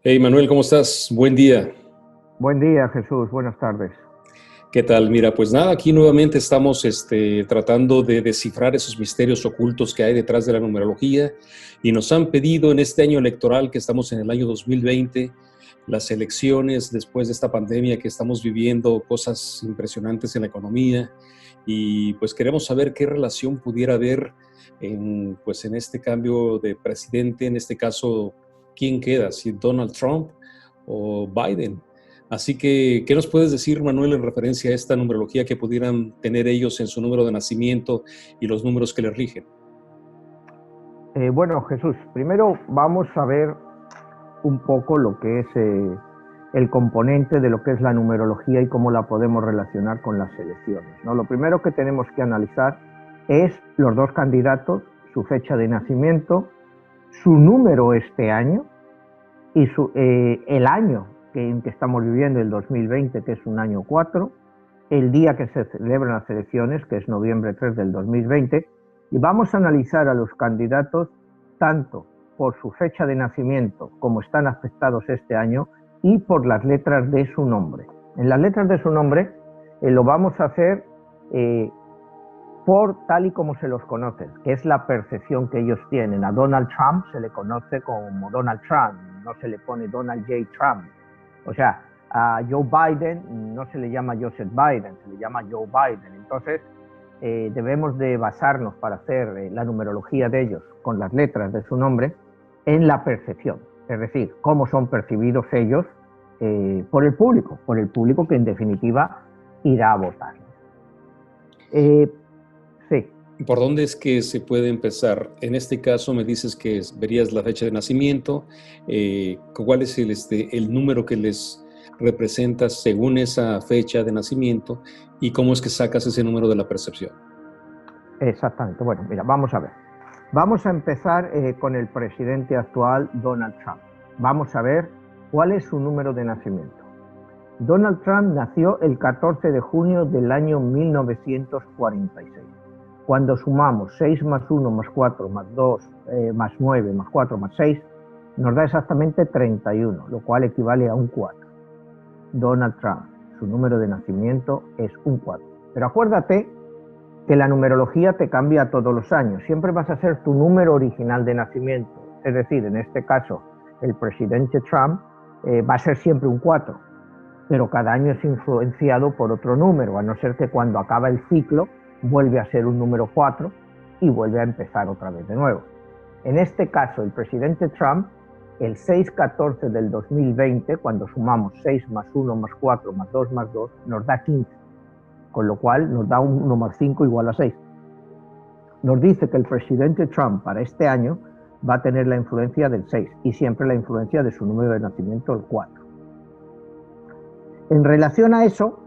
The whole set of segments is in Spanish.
Hey Manuel, ¿cómo estás? Buen día. Buen día, Jesús. Buenas tardes. ¿Qué tal? Mira, pues nada, aquí nuevamente estamos tratando de descifrar esos misterios ocultos que hay detrás de la numerología y nos han pedido en este año electoral que estamos en el año 2020, las elecciones después de esta pandemia que estamos viviendo, cosas impresionantes en la economía y pues queremos saber qué relación pudiera haber en este cambio de presidente, en este caso, ¿quién queda? ¿Si Donald Trump o Biden? Así que, ¿qué nos puedes decir, Manuel, en referencia a esta numerología que pudieran tener ellos en su número de nacimiento y los números que les rigen? Bueno, Jesús, primero vamos a ver un poco lo que es el componente de lo que es la numerología y cómo la podemos relacionar con las elecciones, ¿no? Lo primero que tenemos que analizar es los dos candidatos, su fecha de nacimiento, su número este año y el año en que estamos viviendo, el 2020, que es un año 4, el día que se celebran las elecciones, que es noviembre 3 del 2020, y vamos a analizar a los candidatos tanto por su fecha de nacimiento, como están afectados este año, y por las letras de su nombre. En las letras de su nombre lo vamos a hacer por tal y como se los conoce, que es la percepción que ellos tienen. A Donald Trump se le conoce como Donald Trump, no se le pone Donald J. Trump. O sea, a Joe Biden no se le llama Joseph Biden, se le llama Joe Biden. Entonces, debemos de basarnos para hacer la numerología de ellos con las letras de su nombre en la percepción, es decir, cómo son percibidos ellos por el público que en definitiva irá a votar. Sí. ¿Por dónde es que se puede empezar? En este caso me dices que verías la fecha de nacimiento, ¿cuál es el número que les representa según esa fecha de nacimiento y cómo es que sacas ese número de la percepción? Exactamente. Bueno, mira, vamos a ver. Vamos a empezar con el presidente actual, Donald Trump. Vamos a ver cuál es su número de nacimiento. Donald Trump nació el 14 de junio del año 1946. Cuando sumamos 6 más 1 más 4 más 2 más 9 más 4 más 6, nos da exactamente 31, lo cual equivale a un 4. Donald Trump, su número de nacimiento es un 4. Pero acuérdate que la numerología te cambia todos los años. Siempre vas a ser tu número original de nacimiento. Es decir, en este caso, el presidente Trump va a ser siempre un 4, pero cada año es influenciado por otro número, a no ser que cuando acaba el ciclo vuelve a ser un número 4 y vuelve a empezar otra vez de nuevo. En este caso, el presidente Trump, el 6-14 del 2020, cuando sumamos 6 más 1 más 4 más 2 más 2, nos da 15, con lo cual nos da 1 más 5 igual a 6. Nos dice que el presidente Trump para este año va a tener la influencia del 6 y siempre la influencia de su número de nacimiento, el 4. En relación a eso,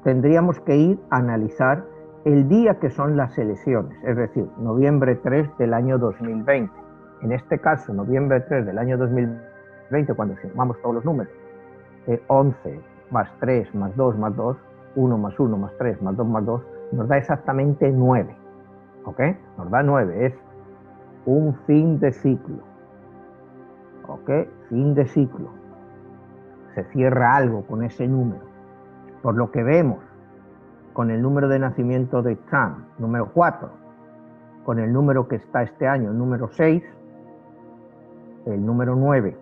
tendríamos que ir a analizar el día que son las elecciones, es decir, noviembre 3 del año 2020. En este caso, noviembre 3 del año 2020, cuando sumamos todos los números, 11 más 3 más 2 más 2, 1 más 1 más 3 más 2 más 2, nos da exactamente 9. ¿Ok? Nos da 9, es un fin de ciclo. ¿Ok? Fin de ciclo. Se cierra algo con ese número. Por lo que vemos con el número de nacimiento de Trump, número 4, con el número que está este año, el número 6, el número 9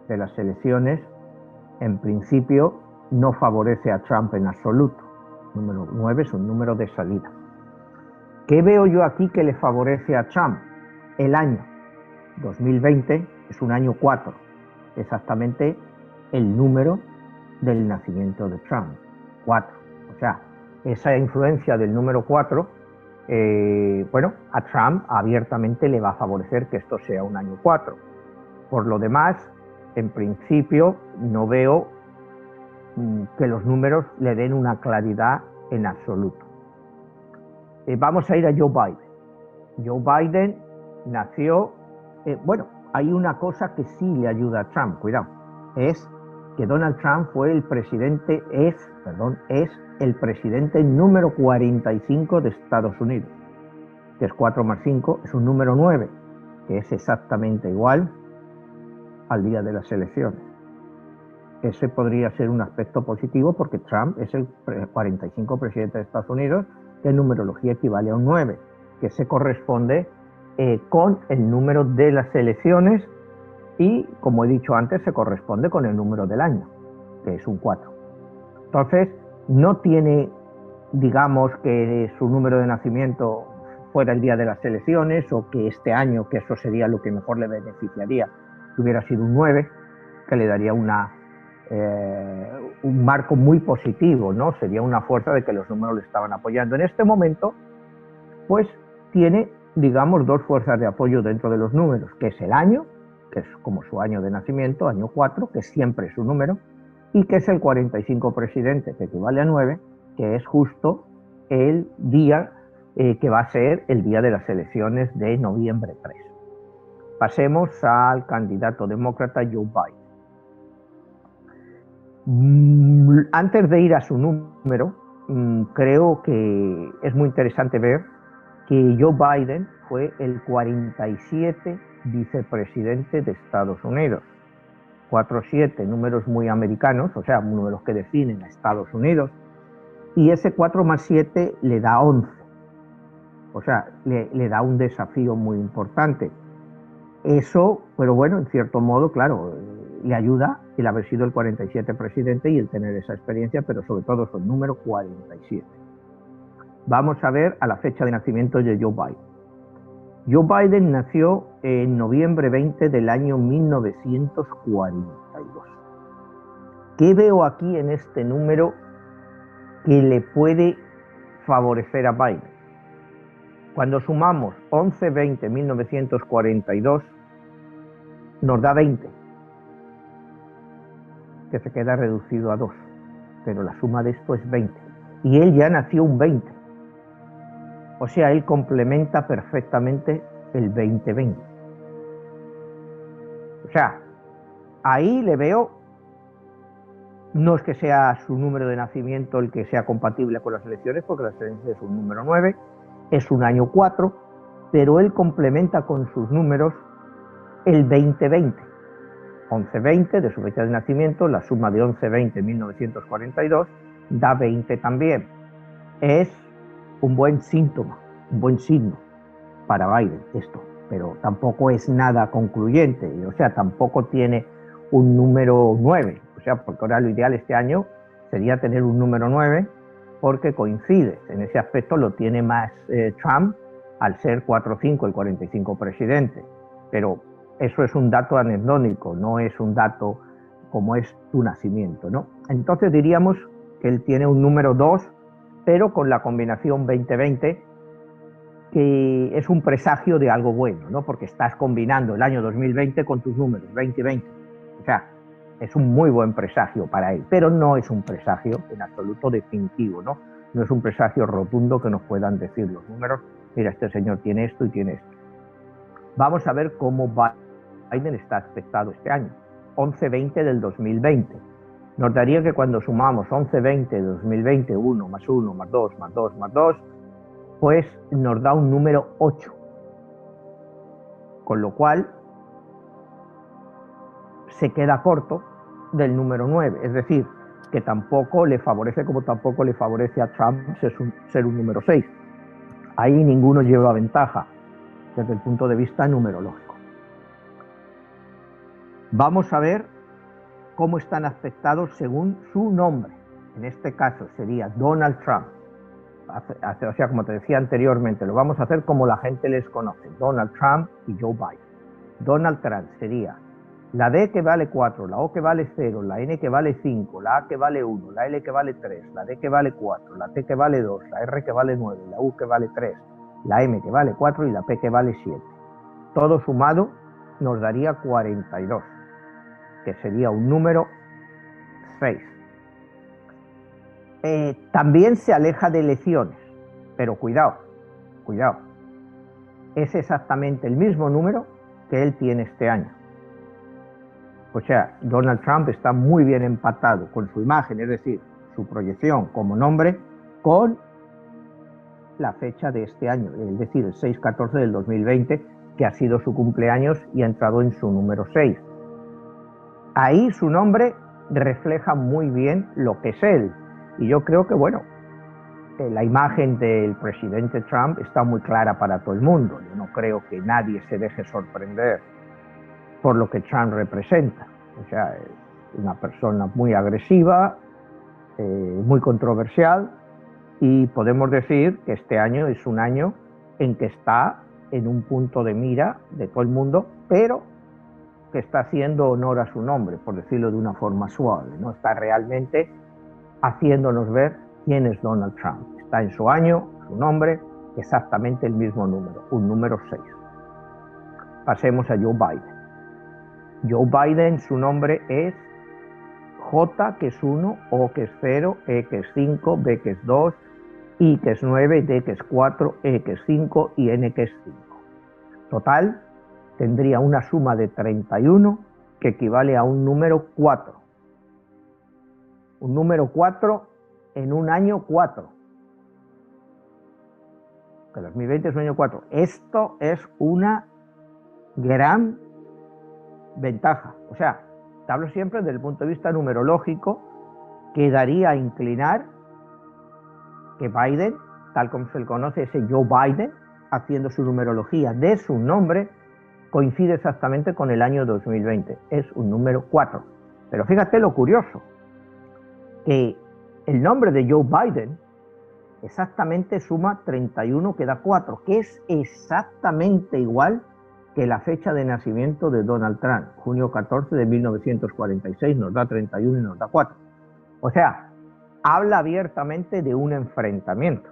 de las elecciones, en principio no favorece a Trump en absoluto. Número 9 es un número de salida. ¿Qué veo yo aquí que le favorece a Trump? El año 2020 es un año 4, exactamente el número del nacimiento de Trump, 4. O sea, esa influencia del número 4, bueno, a Trump abiertamente le va a favorecer que esto sea un año 4. Por lo demás, en principio, no veo que los números le den una claridad en absoluto. Vamos a ir a Joe Biden. Joe Biden nació, bueno, hay una cosa que sí le ayuda a Trump, cuidado, es que Donald Trump fue el presidente, es el presidente número 45 de Estados Unidos, que es 4 más 5, es un número 9, que es exactamente igual al día de las elecciones. Ese podría ser un aspecto positivo porque Trump es el 45 presidente de Estados Unidos, que en numerología equivale a un 9, que se corresponde con el número de las elecciones y, como he dicho antes, se corresponde con el número del año, que es un 4. Entonces, no tiene, digamos, que su número de nacimiento fuera el día de las elecciones o que este año, que eso sería lo que mejor le beneficiaría, que hubiera sido un 9, que le daría un marco muy positivo, ¿no? Sería una fuerza de que los números le estaban apoyando. En este momento, pues tiene, digamos, dos fuerzas de apoyo dentro de los números, que es el año, que es como su año de nacimiento, año 4, que siempre es su número, y que es el 45 presidente, que equivale a 9, que es justo el día que va a ser el día de las elecciones de noviembre 3. Pasemos al candidato demócrata Joe Biden. Antes de ir a su número, creo que es muy interesante ver que Joe Biden fue el 47 vicepresidente de Estados Unidos. 4-7, números muy americanos, o sea, números que definen a Estados Unidos, y ese 4 más 7 le da 11. O sea, le da un desafío muy importante. Eso, pero bueno, en cierto modo, claro, le ayuda el haber sido el 47 presidente y el tener esa experiencia, pero sobre todo su número 47. Vamos a ver a la fecha de nacimiento de Joe Biden. Joe Biden nació en noviembre 20 del año 1942. ¿Qué veo aquí en este número que le puede favorecer a Biden? Cuando sumamos 11-20-1942, nos da 20, que se queda reducido a 2, pero la suma de esto es 20. Y él ya nació un 20. O sea, él complementa perfectamente el 2020. O sea, ahí le veo, no es que sea su número de nacimiento el que sea compatible con las elecciones, porque las elecciones es un número 9, es un año 4, pero él complementa con sus números el 2020. 11-20 de su fecha de nacimiento, la suma de 11-20-1942 da 20 también. Es un buen síntoma, un buen signo para Biden esto, pero tampoco es nada concluyente, o sea, tampoco tiene un número 9, o sea, porque ahora lo ideal este año sería tener un número 9, porque coincide, en ese aspecto lo tiene más Trump al ser 4-5 el 45 presidente, pero eso es un dato anecdótico, no es un dato como es tu nacimiento, ¿no? Entonces diríamos que él tiene un número 2, pero con la combinación 2020, que es un presagio de algo bueno, ¿no? Porque estás combinando el año 2020 con tus números, 2020. O sea, es un muy buen presagio para él, pero no es un presagio en absoluto definitivo, ¿no? No es un presagio rotundo que nos puedan decir los números, mira, este señor tiene esto y tiene esto. Vamos a ver cómo Biden está aspectado este año. 11-20 del 2020. Nos daría que cuando sumamos 11-20 de 2020, 1 más 1 más 2 más 2 más 2, pues nos da un número 8. Con lo cual se queda corto del número 9. Es decir, que tampoco le favorece, como tampoco le favorece a Trump ser un número 6. Ahí ninguno lleva ventaja desde el punto de vista numerológico. Vamos a ver cómo están afectados según su nombre. En este caso sería Donald Trump. O sea, como te decía anteriormente, lo vamos a hacer como la gente les conoce, Donald Trump y Joe Biden. Donald Trump sería la D que vale 4, la O que vale 0, la N que vale 5, la A que vale 1, la L que vale 3, la D que vale 4, la T que vale 2, la R que vale 9, la U que vale 3, la M que vale 4 y la P que vale 7. Todo sumado nos daría 42, que sería un número 6. También se aleja de elecciones, pero cuidado, es exactamente el mismo número que él tiene este año. O sea, Donald Trump está muy bien empatado con su imagen, es decir, su proyección como nombre, con la fecha de este año, es decir, el 6-14 del 2020, que ha sido su cumpleaños y ha entrado en su número 6. Ahí su nombre refleja muy bien lo que es él. Y yo creo que, bueno, la imagen del presidente Trump está muy clara para todo el mundo. Yo no creo que nadie se deje sorprender por lo que Trump representa. O sea, es una persona muy agresiva, muy controversial, y podemos decir que este año es un año en que está en un punto de mira de todo el mundo, pero que está haciendo honor a su nombre, por decirlo de una forma suave, ¿no? Está realmente haciéndonos ver quién es Donald Trump. Está en su año, su nombre, exactamente el mismo número, un número 6. Pasemos a Joe Biden. Joe Biden, su nombre es J, que es 1, O, que es 0, E, que es 5, B, que es 2, I, que es 9, D, que es 4, E, que es 5 y N, que es 5. Total, tendría una suma de 31 que equivale a un número 4. Un número 4 en un año 4. Que 2020 es un año 4. Esto es una gran ventaja. O sea, te hablo siempre desde el punto de vista numerológico, que daría a inclinar que Biden, tal como se le conoce, ese Joe Biden, haciendo su numerología de su nombre, coincide exactamente con el año 2020. Es un número 4. Pero fíjate lo curioso, que el nombre de Joe Biden exactamente suma 31, que da 4, que es exactamente igual que la fecha de nacimiento de Donald Trump, junio 14 de 1946, nos da 31 y nos da 4. O sea, habla abiertamente de un enfrentamiento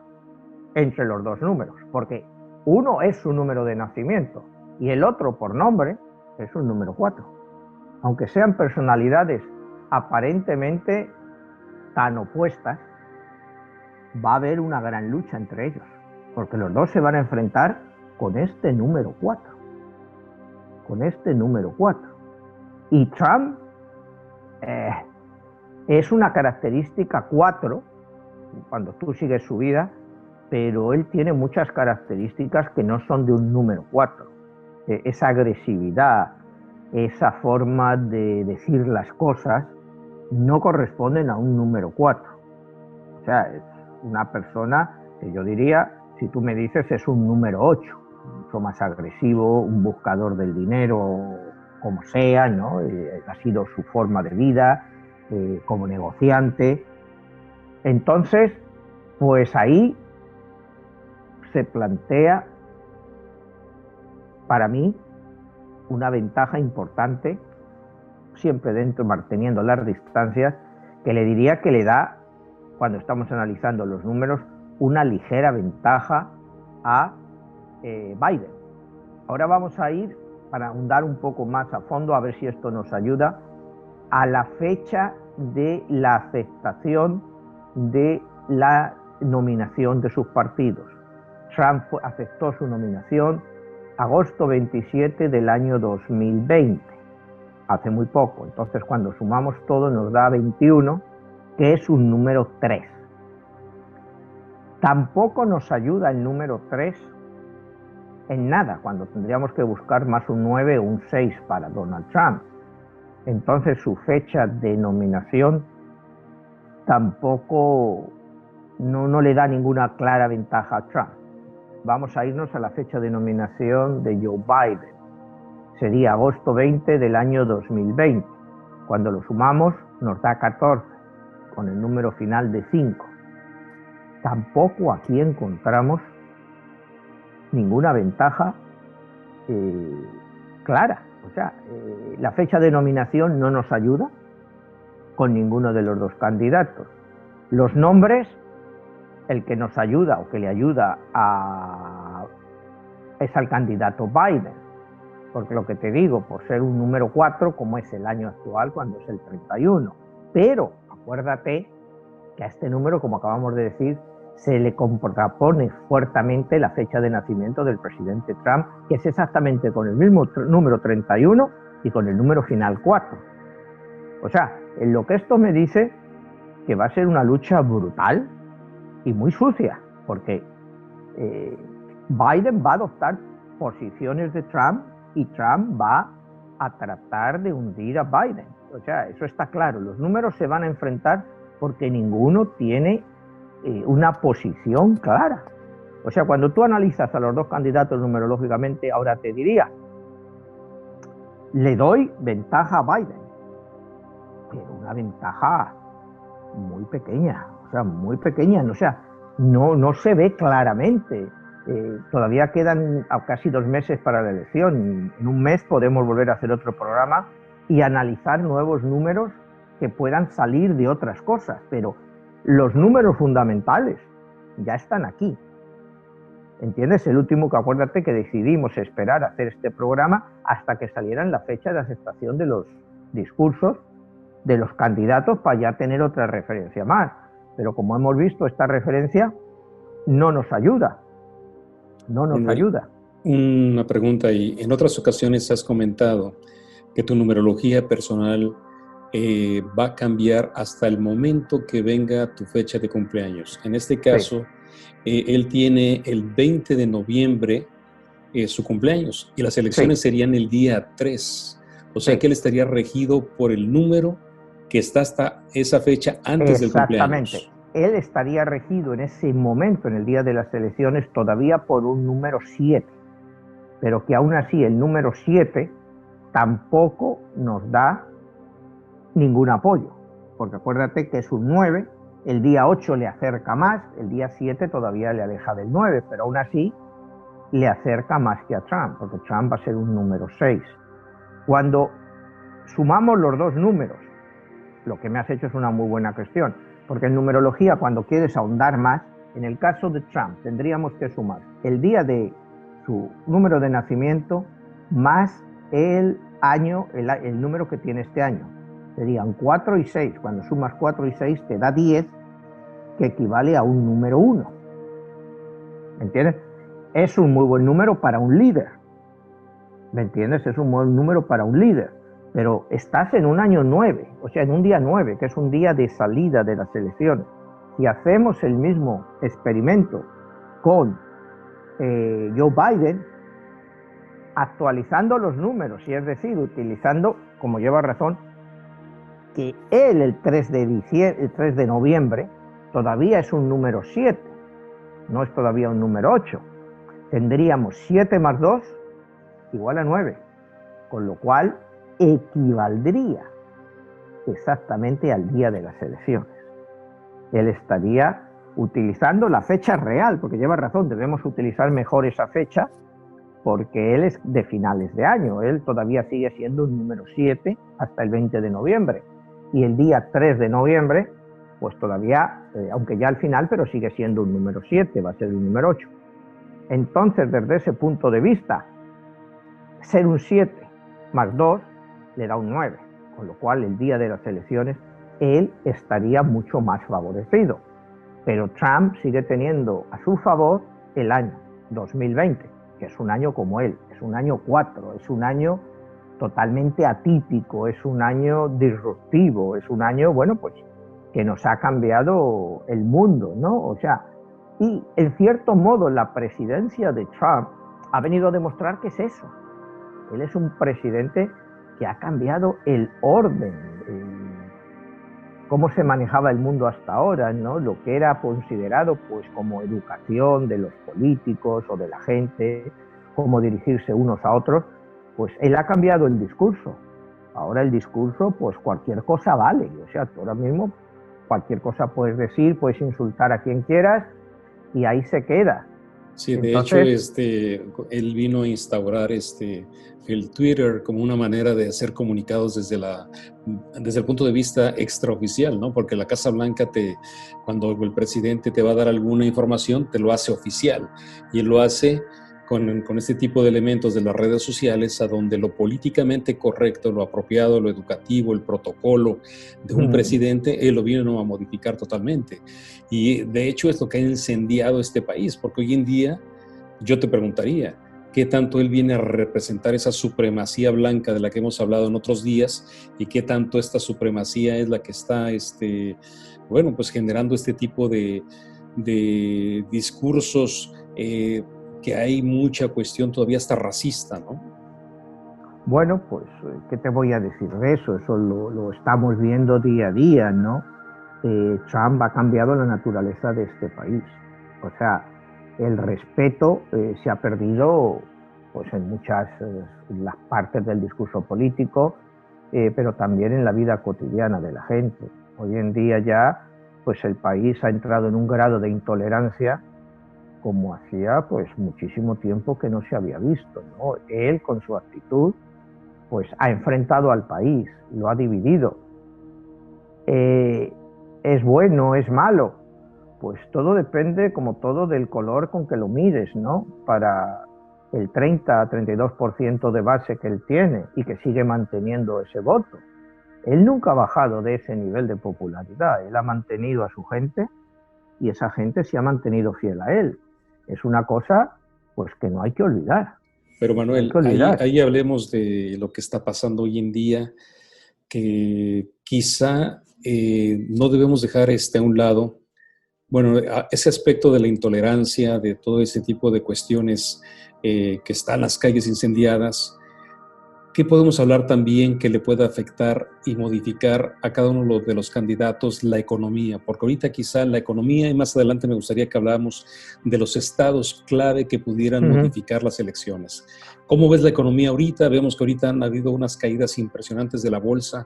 entre los dos números, porque uno es su número de nacimiento y el otro, por nombre, es un número 4. Aunque sean personalidades aparentemente tan opuestas, va a haber una gran lucha entre ellos, porque los dos se van a enfrentar con este número 4. Con este número 4. Y Trump es una característica 4, cuando tú sigues su vida, pero él tiene muchas características que no son de un número 4. Esa agresividad, esa forma de decir las cosas, no corresponden a un número 4. O sea, es una persona que yo diría, si tú me dices, es un número 8, mucho más agresivo, un buscador del dinero, como sea, ¿no? Ha sido su forma de vida, como negociante. Entonces, pues ahí se plantea, para mí, una ventaja importante, siempre dentro, manteniendo las distancias, que le diría que le da, cuando estamos analizando los números, una ligera ventaja a Biden. Ahora vamos a ir, para ahondar un poco más a fondo, a ver si esto nos ayuda, a la fecha de la aceptación de la nominación de sus partidos. Trump aceptó su nominación agosto 27 del año 2020, hace muy poco. Entonces, cuando sumamos todo, nos da 21, que es un número 3. Tampoco nos ayuda el número 3 en nada, cuando tendríamos que buscar más un 9 o un 6 para Donald Trump. Entonces, su fecha de nominación tampoco no le da ninguna clara ventaja a Trump. Vamos a irnos a la fecha de nominación de Joe Biden. Sería agosto 20 del año 2020. Cuando lo sumamos, nos da 14, con el número final de 5. Tampoco aquí encontramos ninguna ventaja clara. O sea, la fecha de nominación no nos ayuda con ninguno de los dos candidatos. Los nombres, el que nos ayuda o que le ayuda es al candidato Biden, porque lo que te digo, por ser un número 4, como es el año actual, cuando es el 31. Pero acuérdate que a este número, como acabamos de decir, se le contrapone fuertemente la fecha de nacimiento del presidente Trump, que es exactamente con el mismo número 31 y con el número final 4. O sea, en lo que esto me dice que va a ser una lucha brutal y muy sucia, porque Biden va a adoptar posiciones de Trump y Trump va a tratar de hundir a Biden. O sea, eso está claro. Los números se van a enfrentar porque ninguno tiene una posición clara. O sea, cuando tú analizas a los dos candidatos numerológicamente, ahora te diría, le doy ventaja a Biden, pero una ventaja muy pequeña, o sea, muy pequeña, o sea, no se ve claramente. Todavía quedan casi 2 meses para la elección. En un mes podemos volver a hacer otro programa y analizar nuevos números que puedan salir de otras cosas, pero los números fundamentales ya están aquí. ¿Entiendes? El último que acuérdate que decidimos esperar a hacer este programa hasta que salieran la fecha de aceptación de los discursos de los candidatos para ya tener otra referencia más. Pero como hemos visto, esta referencia no nos ayuda. No nos ayuda. Una pregunta ahí. En otras ocasiones has comentado que tu numerología personal va a cambiar hasta el momento que venga tu fecha de cumpleaños. En este caso, él tiene el 20 de noviembre su cumpleaños y las elecciones serían el día 3. O sea que él estaría regido por el número que está hasta esa fecha antes del cumpleaños. Exactamente. Él estaría regido en ese momento, en el día de las elecciones, todavía por un número 7. Pero que aún así el número 7 tampoco nos da ningún apoyo. Porque acuérdate que es un 9, el día 8 le acerca más, el día 7 todavía le aleja del 9, pero aún así le acerca más que a Trump, porque Trump va a ser un número 6. Cuando sumamos los dos números, lo que me has hecho es una muy buena cuestión, porque en numerología, cuando quieres ahondar más, en el caso de Trump tendríamos que sumar el día de su número de nacimiento más el año, el número que tiene este año. Serían 4 y 6. Cuando sumas 4 y 6 te da 10, que equivale a un número 1. ¿Me entiendes? Es un muy buen número para un líder. ¿Me entiendes? Es un buen número para un líder. Pero estás en un año 9, o sea, en un día 9, que es un día de salida de las elecciones. Si hacemos el mismo experimento con Joe Biden, actualizando los números, y es decir, utilizando, como lleva razón, que él el 3 de noviembre todavía es un número 7, no es todavía un número 8. Tendríamos 7 más 2 igual a 9, con lo cual equivaldría exactamente al día de las elecciones. Él estaría utilizando la fecha real, porque lleva razón, debemos utilizar mejor esa fecha, porque él es de finales de año, él todavía sigue siendo un número 7 hasta el 20 de noviembre, y el día 3 de noviembre, pues todavía, aunque ya al final, pero sigue siendo un número 7, va a ser un número 8. Entonces, desde ese punto de vista, ser un 7 más 2 le da un 9, con lo cual el día de las elecciones él estaría mucho más favorecido. Pero Trump sigue teniendo a su favor el año 2020, que es un año como él, es un año 4, es un año totalmente atípico, es un año disruptivo, es un año, bueno, pues que nos ha cambiado el mundo, ¿no? O sea, y en cierto modo la presidencia de Trump ha venido a demostrar que es eso. Él es un presidente que ha cambiado el orden, cómo se manejaba el mundo hasta ahora, ¿no? Lo que era considerado pues como educación de los políticos o de la gente, cómo dirigirse unos a otros, pues él ha cambiado el discurso. Ahora el discurso, pues cualquier cosa vale. O sea, tú ahora mismo cualquier cosa puedes decir, puedes insultar a quien quieras y ahí se queda. Sí, de hecho, él vino a instaurar el Twitter como una manera de hacer comunicados desde el punto de vista extraoficial, ¿no? Porque la Casa Blanca cuando el presidente te va a dar alguna información, te lo hace oficial. Y él lo hace con este tipo de elementos de las redes sociales, a donde lo políticamente correcto, lo apropiado, lo educativo, el protocolo de un presidente, él lo vino a modificar totalmente. Y de hecho es lo que ha incendiado este país, porque hoy en día yo te preguntaría, ¿qué tanto él viene a representar esa supremacía blanca de la que hemos hablado en otros días? ¿Y qué tanto esta supremacía es la que está bueno, pues generando este tipo de discursos que hay mucha cuestión todavía hasta racista, ¿no? Bueno, pues, ¿qué te voy a decir de eso? Eso lo estamos viendo día a día, ¿no? Trump ha cambiado la naturaleza de este país. O sea, el respeto se ha perdido pues, en muchas las partes del discurso político, pero también en la vida cotidiana de la gente. Hoy en día ya pues, el país ha entrado en un grado de intolerancia como hacía pues, muchísimo tiempo que no se había visto, ¿no? Él, con su actitud, pues ha enfrentado al país, lo ha dividido. ¿Es bueno, es malo? Pues todo depende, como todo, del color con que lo mires, ¿no? Para el 30-32% de base que él tiene y que sigue manteniendo ese voto. Él nunca ha bajado de ese nivel de popularidad, él ha mantenido a su gente y esa gente se ha mantenido fiel a él. Es una cosa pues que no hay que olvidar. Pero Manuel, ahí hablemos de lo que está pasando hoy en día, que quizá no debemos dejar a un lado, bueno, ese aspecto de la intolerancia, de todo ese tipo de cuestiones que están las calles incendiadas. ¿Qué podemos hablar también que le pueda afectar y modificar a cada uno de los candidatos la economía? Porque ahorita quizá la economía, y más adelante me gustaría que habláramos de los estados clave que pudieran modificar las elecciones. ¿Cómo ves la economía ahorita? Vemos que ahorita han habido unas caídas impresionantes de la bolsa.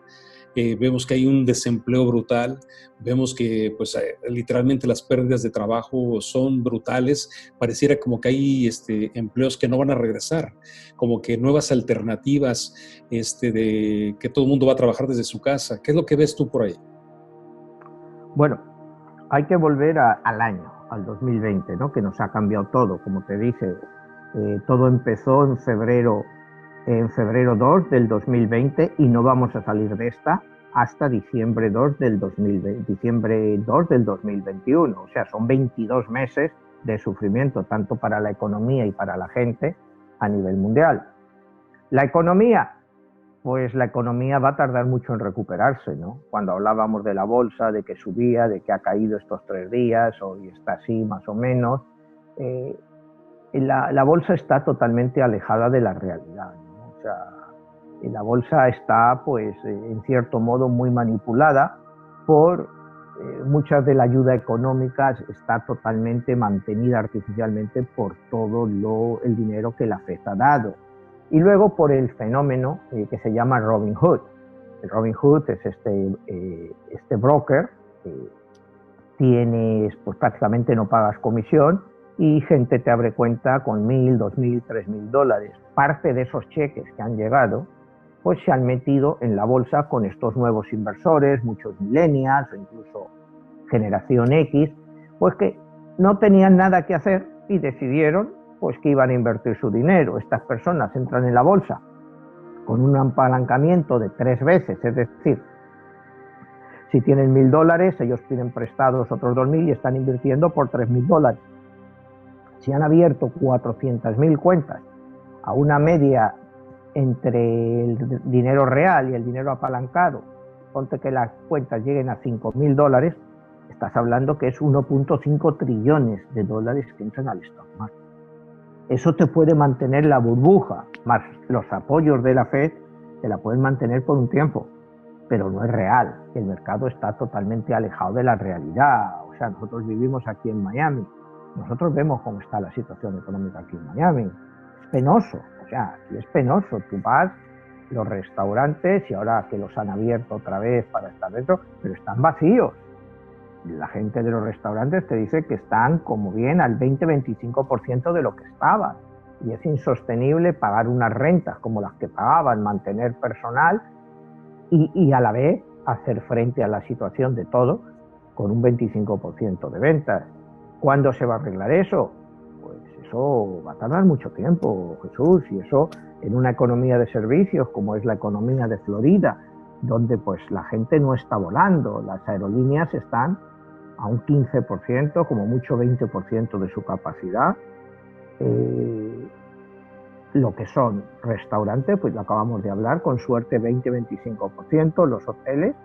Vemos que hay un desempleo brutal, vemos que pues, literalmente las pérdidas de trabajo son brutales, pareciera como que hay empleos que no van a regresar, como que nuevas alternativas de que todo el mundo va a trabajar desde su casa. ¿Qué es lo que ves tú por ahí? Bueno, hay que volver al año, al 2020, ¿no? Que nos ha cambiado todo, como te dije, todo empezó en febrero 2 del 2020 y no vamos a salir de esta hasta diciembre 2 del 2021. O sea, son 22 meses de sufrimiento, tanto para la economía y para la gente a nivel mundial. La economía, pues la economía va a tardar mucho en recuperarse, ¿no? Cuando hablábamos de la bolsa, de que subía, de que ha caído estos 3 días, hoy está así más o menos, la bolsa está totalmente alejada de la realidad, ¿no? O sea, la bolsa está, pues, en cierto modo muy manipulada por mucha de la ayuda económica, está totalmente mantenida artificialmente por todo el dinero que la FED ha dado. Y luego por el fenómeno que se llama Robin Hood. El Robin Hood es este broker que tienes, pues prácticamente no pagas comisión y gente te abre cuenta con $1,000, $2,000, $3,000. Parte de esos cheques que han llegado pues se han metido en la bolsa con estos nuevos inversores, muchos millennials o incluso generación X, pues que no tenían nada que hacer y decidieron pues que iban a invertir su dinero. Estas personas entran en la bolsa con un apalancamiento de 3 veces, es decir, si tienen $1,000, ellos piden prestados otros 2,000 y están invirtiendo por $3,000. Si han abierto 400,000 cuentas a una media entre el dinero real y el dinero apalancado, ponte que las cuentas lleguen a $5,000, estás hablando que es 1.5 trillones de dólares que entran al stock market. Eso te puede mantener la burbuja, más los apoyos de la FED, te la pueden mantener por un tiempo, pero no es real. El mercado está totalmente alejado de la realidad. O sea, nosotros vivimos aquí en Miami, nosotros vemos cómo está la situación económica aquí en Miami. Es penoso, o sea, aquí es penoso. Tú vas, los restaurantes, y ahora que los han abierto otra vez para estar dentro, pero están vacíos. La gente de los restaurantes te dice que están como bien al 20-25% de lo que estaban. Y es insostenible pagar unas rentas como las que pagaban, mantener personal y a la vez hacer frente a la situación de todo con un 25% de ventas. ¿Cuándo se va a arreglar eso? Pues eso va a tardar mucho tiempo, Jesús, y eso en una economía de servicios como es la economía de Florida, donde pues la gente no está volando, las aerolíneas están a un 15%, como mucho 20% de su capacidad. Lo que son restaurantes, pues lo acabamos de hablar, con suerte 20-25%, los hoteles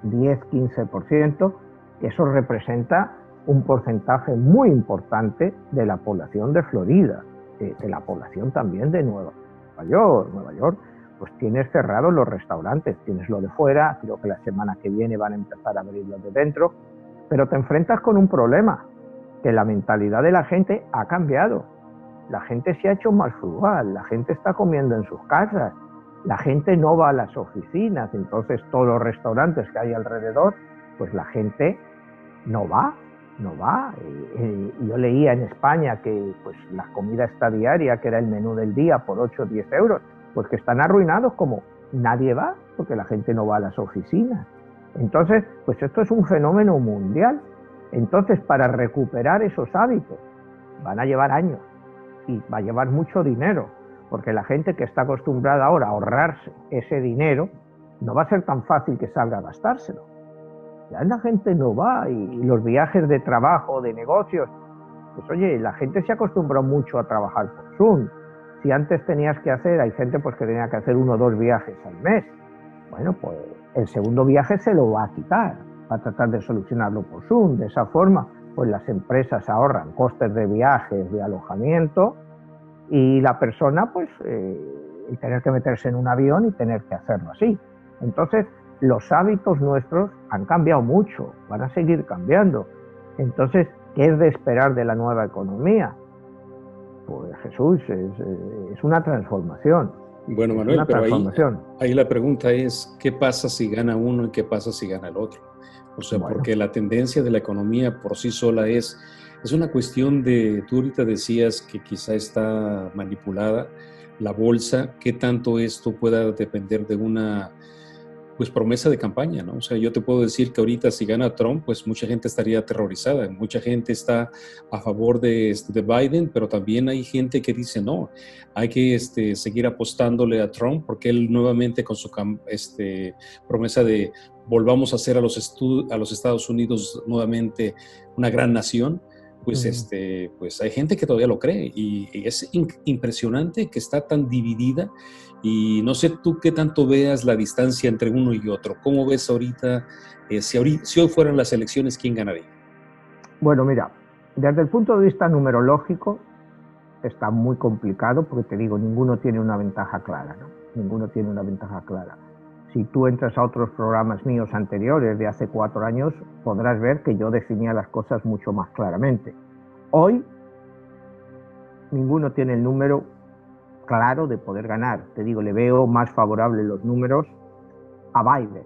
10-15%, eso representa un porcentaje muy importante de la población de Florida, de la población también de Nueva York. Nueva York pues tienes cerrados los restaurantes, tienes lo de fuera, creo que la semana que viene van a empezar a abrir lo de dentro, pero te enfrentas con un problema, que la mentalidad de la gente ha cambiado. La gente se ha hecho más frugal, la gente está comiendo en sus casas, la gente no va a las oficinas, entonces todos los restaurantes que hay alrededor, pues la gente no va. Yo leía en España que pues la comida esta diaria, que era el menú del día por 8 o 10 euros, pues que están arruinados, como nadie va, porque la gente no va a las oficinas. Entonces, pues esto es un fenómeno mundial. Entonces, para recuperar esos hábitos, van a llevar años y va a llevar mucho dinero, porque la gente que está acostumbrada ahora a ahorrarse ese dinero, no va a ser tan fácil que salga a gastárselo. Ya la gente no va, y los viajes de trabajo, de negocios, pues oye, la gente se acostumbró mucho a trabajar por Zoom. Si antes tenías que hacer, hay gente pues que tenía que hacer 1 o 2 viajes al mes. Bueno, pues el segundo viaje se lo va a quitar, va a tratar de solucionarlo por Zoom. De esa forma, pues las empresas ahorran costes de viajes, de alojamiento, y la persona, pues, el tener que meterse en un avión y tener que hacerlo así. Entonces, los hábitos nuestros han cambiado mucho, van a seguir cambiando. Entonces, ¿qué es de esperar de la nueva economía? Pues Jesús, es una transformación. Bueno, Es Manuel, una pero transformación. ahí la pregunta es, ¿qué pasa si gana uno y qué pasa si gana el otro? O sea, Bueno, porque la tendencia de la economía por sí sola es una cuestión de, tú ahorita decías que quizá está manipulada la bolsa, ¿qué tanto esto pueda depender de una pues promesa de campaña, ¿no? O sea, yo te puedo decir que ahorita si gana Trump, pues mucha gente estaría aterrorizada, mucha gente está a favor de Biden, pero también hay gente que dice no, hay que seguir apostándole a Trump porque él nuevamente con su promesa de volvamos a hacer a los Estados Unidos nuevamente una gran nación, pues, pues hay gente que todavía lo cree y es impresionante que está tan dividida. Y no sé tú qué tanto veas la distancia entre uno y otro. ¿Cómo ves ahorita, si hoy fueran las elecciones, quién ganaría? Bueno, mira, desde el punto de vista numerológico está muy complicado, porque te digo, ninguno tiene una ventaja clara, ¿no? Ninguno tiene una ventaja clara. Si tú entras a otros programas míos anteriores de hace 4 años, podrás ver que yo definía las cosas mucho más claramente. Hoy, ninguno tiene el número claro de poder ganar. Te digo, le veo más favorables los números a Biden,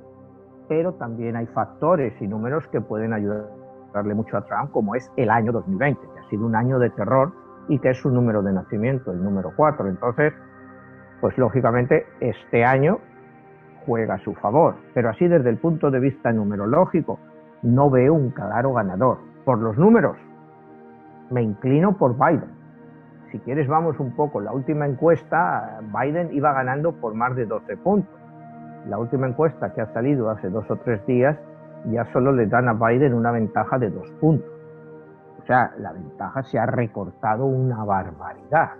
pero también hay factores y números que pueden ayudarle mucho a Trump, como es el año 2020, que ha sido un año de terror y que es su número de nacimiento, el número 4. Entonces, pues lógicamente este año juega a su favor, pero así desde el punto de vista numerológico no veo un claro ganador. Por los números me inclino por Biden. Si quieres vamos un poco, la última encuesta Biden iba ganando por más de 12 puntos. La última encuesta que ha salido hace 2 o 3 días ya solo le dan a Biden una ventaja de 2 puntos. O sea, la ventaja se ha recortado una barbaridad.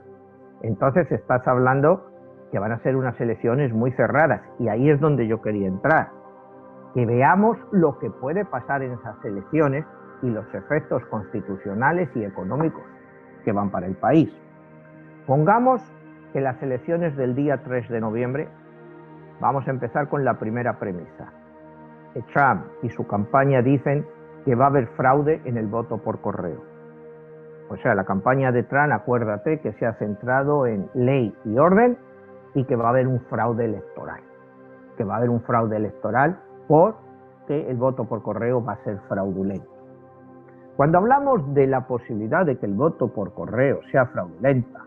Entonces estás hablando que van a ser unas elecciones muy cerradas, y ahí es donde yo quería entrar. Que veamos lo que puede pasar en esas elecciones y los efectos constitucionales y económicos que van para el país. Pongamos que las elecciones del día 3 de noviembre, vamos a empezar con la primera premisa. Trump y su campaña dicen que va a haber fraude en el voto por correo. O sea, la campaña de Trump, acuérdate que se ha centrado en ley y orden, y que va a haber un fraude electoral. Que va a haber un fraude electoral porque el voto por correo va a ser fraudulento. Cuando hablamos de la posibilidad de que el voto por correo sea fraudulenta,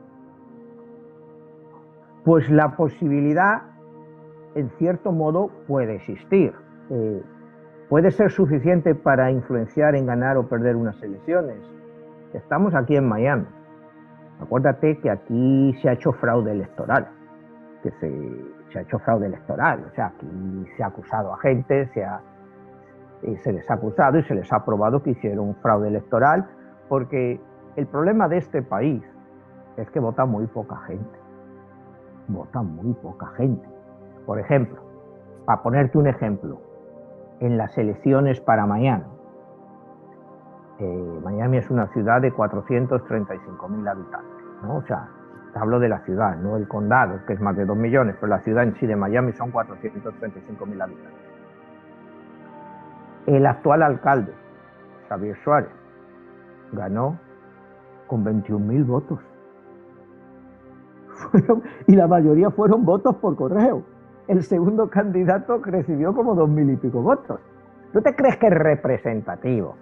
pues la posibilidad, en cierto modo, puede existir. Puede ser suficiente para influenciar en ganar o perder unas elecciones. Estamos aquí en Miami. Acuérdate que aquí se ha hecho fraude electoral. Que se ha hecho fraude electoral. O sea, aquí se ha acusado a gente, se les ha acusado y se les ha probado que hicieron un fraude electoral, porque el problema de este país es que vota muy poca gente. Vota muy poca gente. Por ejemplo, para ponerte un ejemplo, en las elecciones para Miami. Miami es una ciudad de 435.000 habitantes, ¿no? O sea, Hablo de la ciudad, no el condado, que es más de 2 millones, pero la ciudad en sí de Miami son 435.000 habitantes. El actual alcalde, Xavier Suárez, ganó con 21.000 votos. Y la mayoría fueron votos por correo. El segundo candidato recibió como 2.000 y pico votos. ¿Tú te crees que es representativo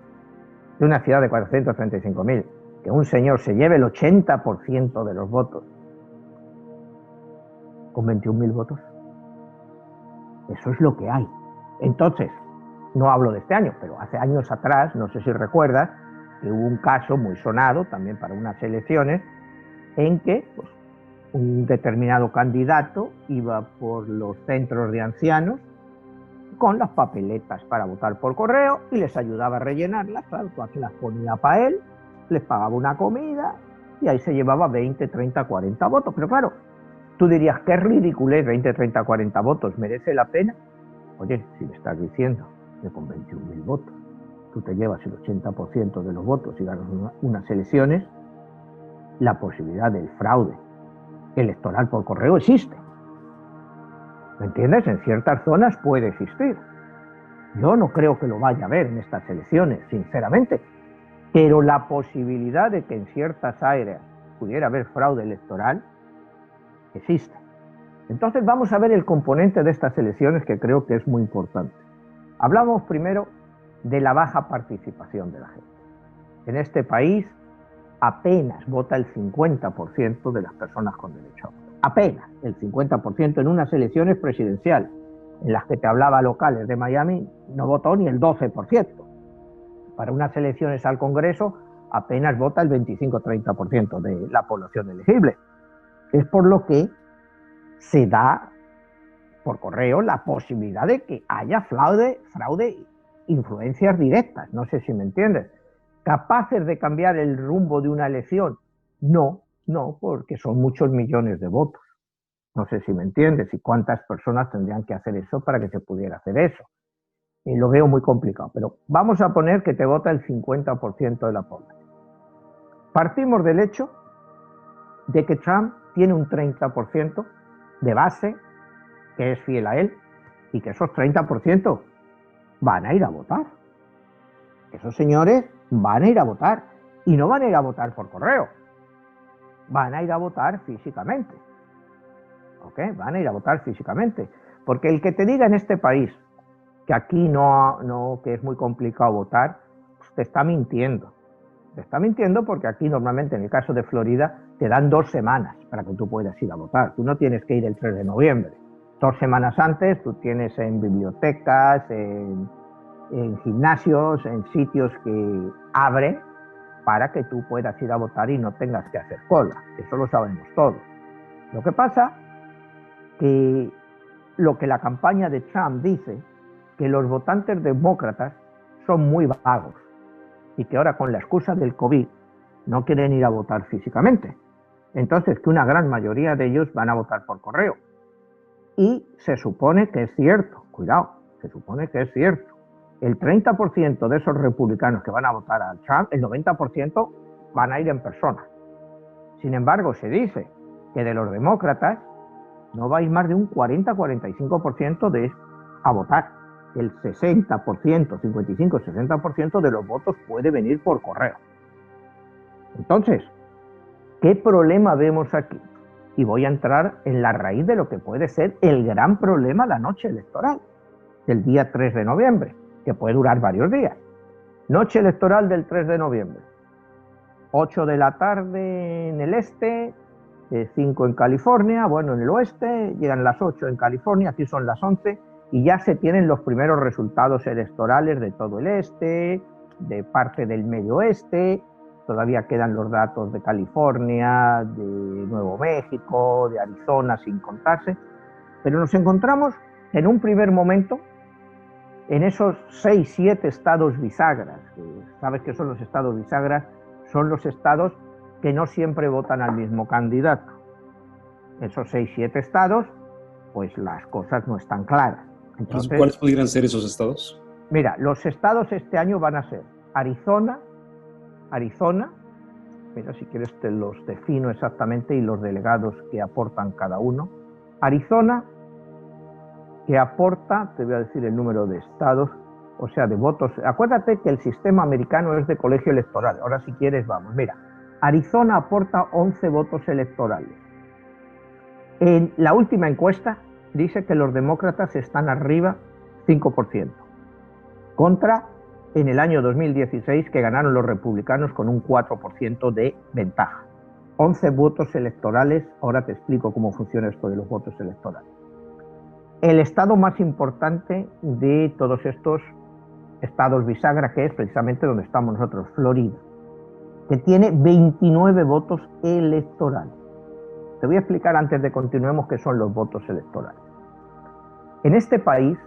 de una ciudad de 435.000 que un señor se lleve el 80% de los votos con 21.000 votos? Eso es lo que hay. Entonces, no hablo de este año, pero hace años atrás, no sé si recuerdas, que hubo un caso muy sonado también para unas elecciones en que pues, un determinado candidato iba por los centros de ancianos con las papeletas para votar por correo y les ayudaba a rellenarlas, claro, las ponía para él, les pagaba una comida y ahí se llevaba 20, 30, 40 votos. Pero claro, tú dirías, qué ridiculez, 20, 30, 40 votos, ¿merece la pena? Oye, si le estás diciendo que con 21.000 votos tú te llevas el 80% de los votos y ganas unas elecciones, la posibilidad del fraude electoral por correo existe. ¿Me entiendes? En ciertas zonas puede existir. Yo no creo que lo vaya a haber en estas elecciones, sinceramente, pero la posibilidad de que en ciertas áreas pudiera haber fraude electoral existe. Entonces vamos a ver el componente de estas elecciones que creo que es muy importante. Hablamos primero de la baja participación de la gente. En este país apenas vota el 50% de las personas con derecho a voto. Apenas el 50% en unas elecciones presidenciales, en las que te hablaba locales de Miami, no votó ni el 12%. Para unas elecciones al Congreso apenas vota el 25-30% de la población elegible. Es por lo que se da por correo la posibilidad de que haya fraude, influencias directas, no sé si me entiendes. ¿Capaces de cambiar el rumbo de una elección? No, porque son muchos millones de votos. No sé si me entiendes y cuántas personas tendrían que hacer eso para que se pudiera hacer eso. Lo veo muy complicado, pero vamos a poner que te vota el 50% de la población. Partimos del hecho de que Trump tiene un 30% de base que es fiel a él y que esos 30% van a ir a votar. Esos señores van a ir a votar y no van a ir a votar por correo, van a ir a votar físicamente. ¿Ok? Van a ir a votar físicamente. Porque el que te diga en este país que aquí que es muy complicado votar, pues te está mintiendo. Te está mintiendo porque aquí normalmente, en el caso de Florida, te dan 2 semanas para que tú puedas ir a votar. Tú no tienes que ir el 3 de noviembre. 2 semanas antes tú tienes en bibliotecas, en gimnasios, en sitios que abren para que tú puedas ir a votar y no tengas que hacer cola. Eso lo sabemos todos. Lo que pasa que lo que la campaña de Trump dice, que los votantes demócratas son muy vagos y que ahora con la excusa del COVID no quieren ir a votar físicamente. Entonces que una gran mayoría de ellos van a votar por correo. Y se supone que es cierto, cuidado, se supone que es cierto. El 30% de esos republicanos que van a votar a Trump, el 90% van a ir en persona. Sin embargo, se dice que de los demócratas no va a ir más de un 40-45% a votar. El 60%, 55-60% de los votos puede venir por correo. Entonces, ¿qué problema vemos aquí? Y voy a entrar en la raíz de lo que puede ser el gran problema la noche electoral del día 3 de noviembre, que puede durar varios días. Noche electoral del 3 de noviembre. 8 de la tarde en el este, 5 en California, bueno, en el oeste, llegan las 8 en California, aquí son las 11, y ya se tienen los primeros resultados electorales de todo el este, de parte del medio oeste. Todavía quedan los datos de California, de Nuevo México, de Arizona, sin contarse. Pero nos encontramos en un primer momento en esos 6-7 estados bisagras. ¿Sabes qué son los estados bisagras? Son los estados que no siempre votan al mismo candidato. Esos 6-7 estados, pues las cosas no están claras. Entonces, ¿cuáles podrían ser esos estados? Mira, los estados este año van a ser Arizona, Mira, si quieres te los defino exactamente y los delegados que aportan cada uno. Arizona, que aporta, te voy a decir el número de estados, o sea, de votos. Acuérdate que el sistema americano es de colegio electoral. Ahora si quieres vamos. Mira, Arizona aporta 11 votos electorales. En la última encuesta dice que los demócratas están arriba 5%, contra en el año 2016 que ganaron los republicanos con un 4% de ventaja. 11 votos electorales, ahora te explico cómo funciona esto de los votos electorales. El estado más importante de todos estos estados bisagra, que es precisamente donde estamos nosotros, Florida, que tiene 29 votos electorales. Te voy a explicar antes de continuemos qué son los votos electorales. En este país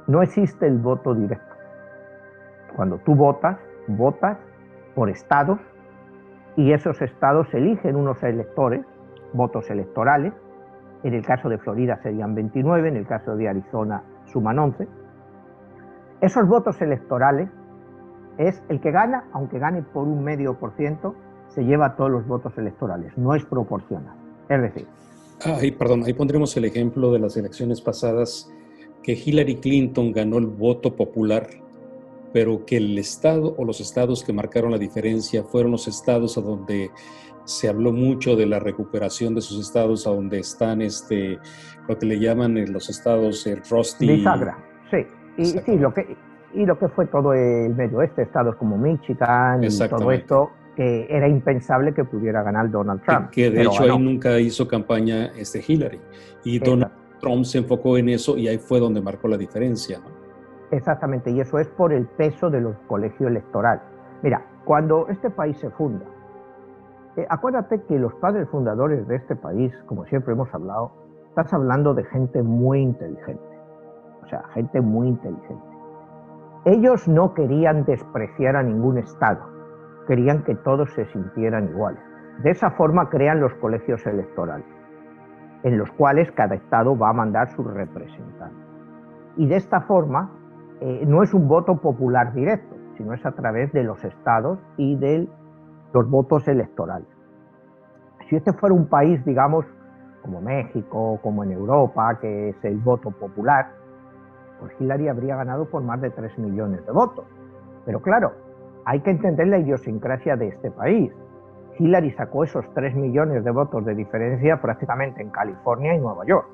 no existe el voto directo. Cuando tú votas, votas por estados y esos estados eligen unos electores, votos electorales. En el caso de Florida serían 29, en el caso de Arizona suman 11. Esos votos electorales es el que gana, aunque gane por 0,5%, se lleva todos los votos electorales, no es proporcional. Es decir... Ahí pondremos el ejemplo de las elecciones pasadas, que Hillary Clinton ganó el voto popular, pero que el estado o los estados que marcaron la diferencia fueron los estados a donde se habló mucho de la recuperación de sus estados, a donde están lo que le llaman los estados Rusty. Bisagra, sí. Y lo que fue todo el medio oeste, estados como Michigan y todo esto, que era impensable que pudiera ganar Donald Trump. Que de hecho ganó. Ahí nunca hizo campaña Hillary. Y Donald Trump se enfocó en eso y ahí fue donde marcó la diferencia, ¿no? Exactamente, y eso es por el peso de los colegios electorales. Mira, cuando este país se funda, acuérdate que los padres fundadores de este país, como siempre hemos hablado, estás hablando de gente muy inteligente. O sea, gente muy inteligente. Ellos no querían despreciar a ningún estado, querían que todos se sintieran iguales. De esa forma crean los colegios electorales, en los cuales cada estado va a mandar sus representantes. Y de esta forma no es un voto popular directo, sino es a través de los estados y de los votos electorales. Si este fuera un país, digamos, como México, como en Europa, que es el voto popular, pues Hillary habría ganado por más de 3 millones de votos. Pero claro, hay que entender la idiosincrasia de este país. Hillary sacó esos 3 millones de votos de diferencia prácticamente en California y Nueva York,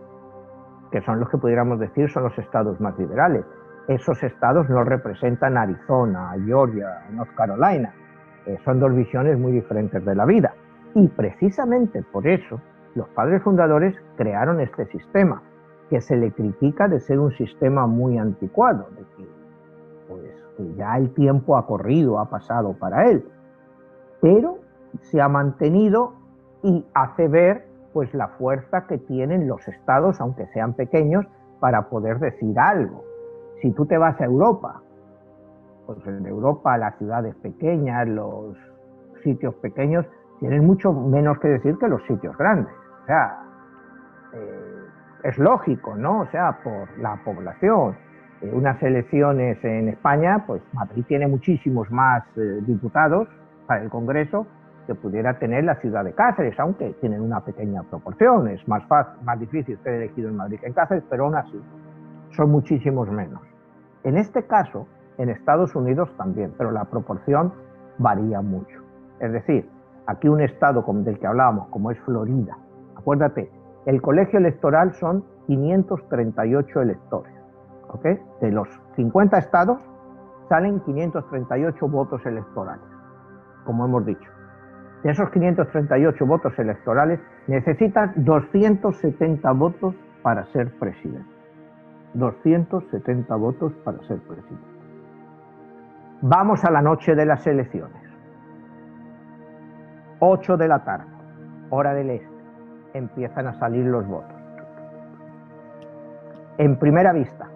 que son los que pudiéramos decir son los estados más liberales. Esos estados no representan Arizona, Georgia, North Carolina. Son dos visiones muy diferentes de la vida. Y precisamente por eso los padres fundadores crearon este sistema, que se le critica de ser un sistema muy anticuado, de que, que ya el tiempo ha corrido, ha pasado para él. Pero se ha mantenido y hace ver pues la fuerza que tienen los estados, aunque sean pequeños, para poder decir algo. Si tú te vas a Europa, pues en Europa las ciudades pequeñas, los sitios pequeños, tienen mucho menos que decir que los sitios grandes. O sea, es lógico, ¿no? O sea, por la población. Unas elecciones en España, pues Madrid tiene muchísimos más diputados para el Congreso que pudiera tener la ciudad de Cáceres, aunque tienen una pequeña proporción. Es más fácil, más difícil ser elegido en Madrid que en Cáceres, pero aún así son muchísimos menos. En este caso, en Estados Unidos también, pero la proporción varía mucho. Es decir, aquí un estado como del que hablábamos, como es Florida, acuérdate, el colegio electoral son 538 electores, ¿ok? De los 50 estados salen 538 votos electorales, como hemos dicho. De esos 538 votos electorales necesitan 270 votos para ser presidente. 270 votos para ser presidente. Vamos a la noche de las elecciones. 8 de la tarde, hora del este, empiezan a salir los votos. En primera vista,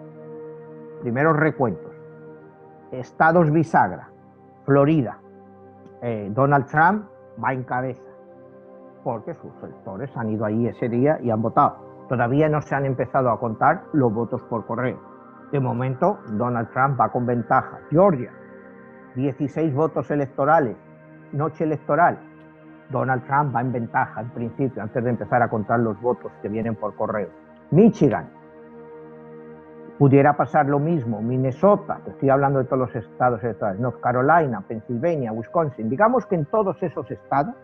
primeros recuentos, estados bisagra, Florida, Donald Trump va en cabeza, porque sus electores han ido ahí ese día y han votado. Todavía no se han empezado a contar los votos por correo. De momento, Donald Trump va con ventaja. Georgia, 16 votos electorales, noche electoral, Donald Trump va en ventaja en principio, antes de empezar a contar los votos que vienen por correo. Michigan, pudiera pasar lo mismo. Minnesota, te estoy hablando de todos los estados electorales, North Carolina, Pensilvania, Wisconsin. Digamos que en todos esos estados,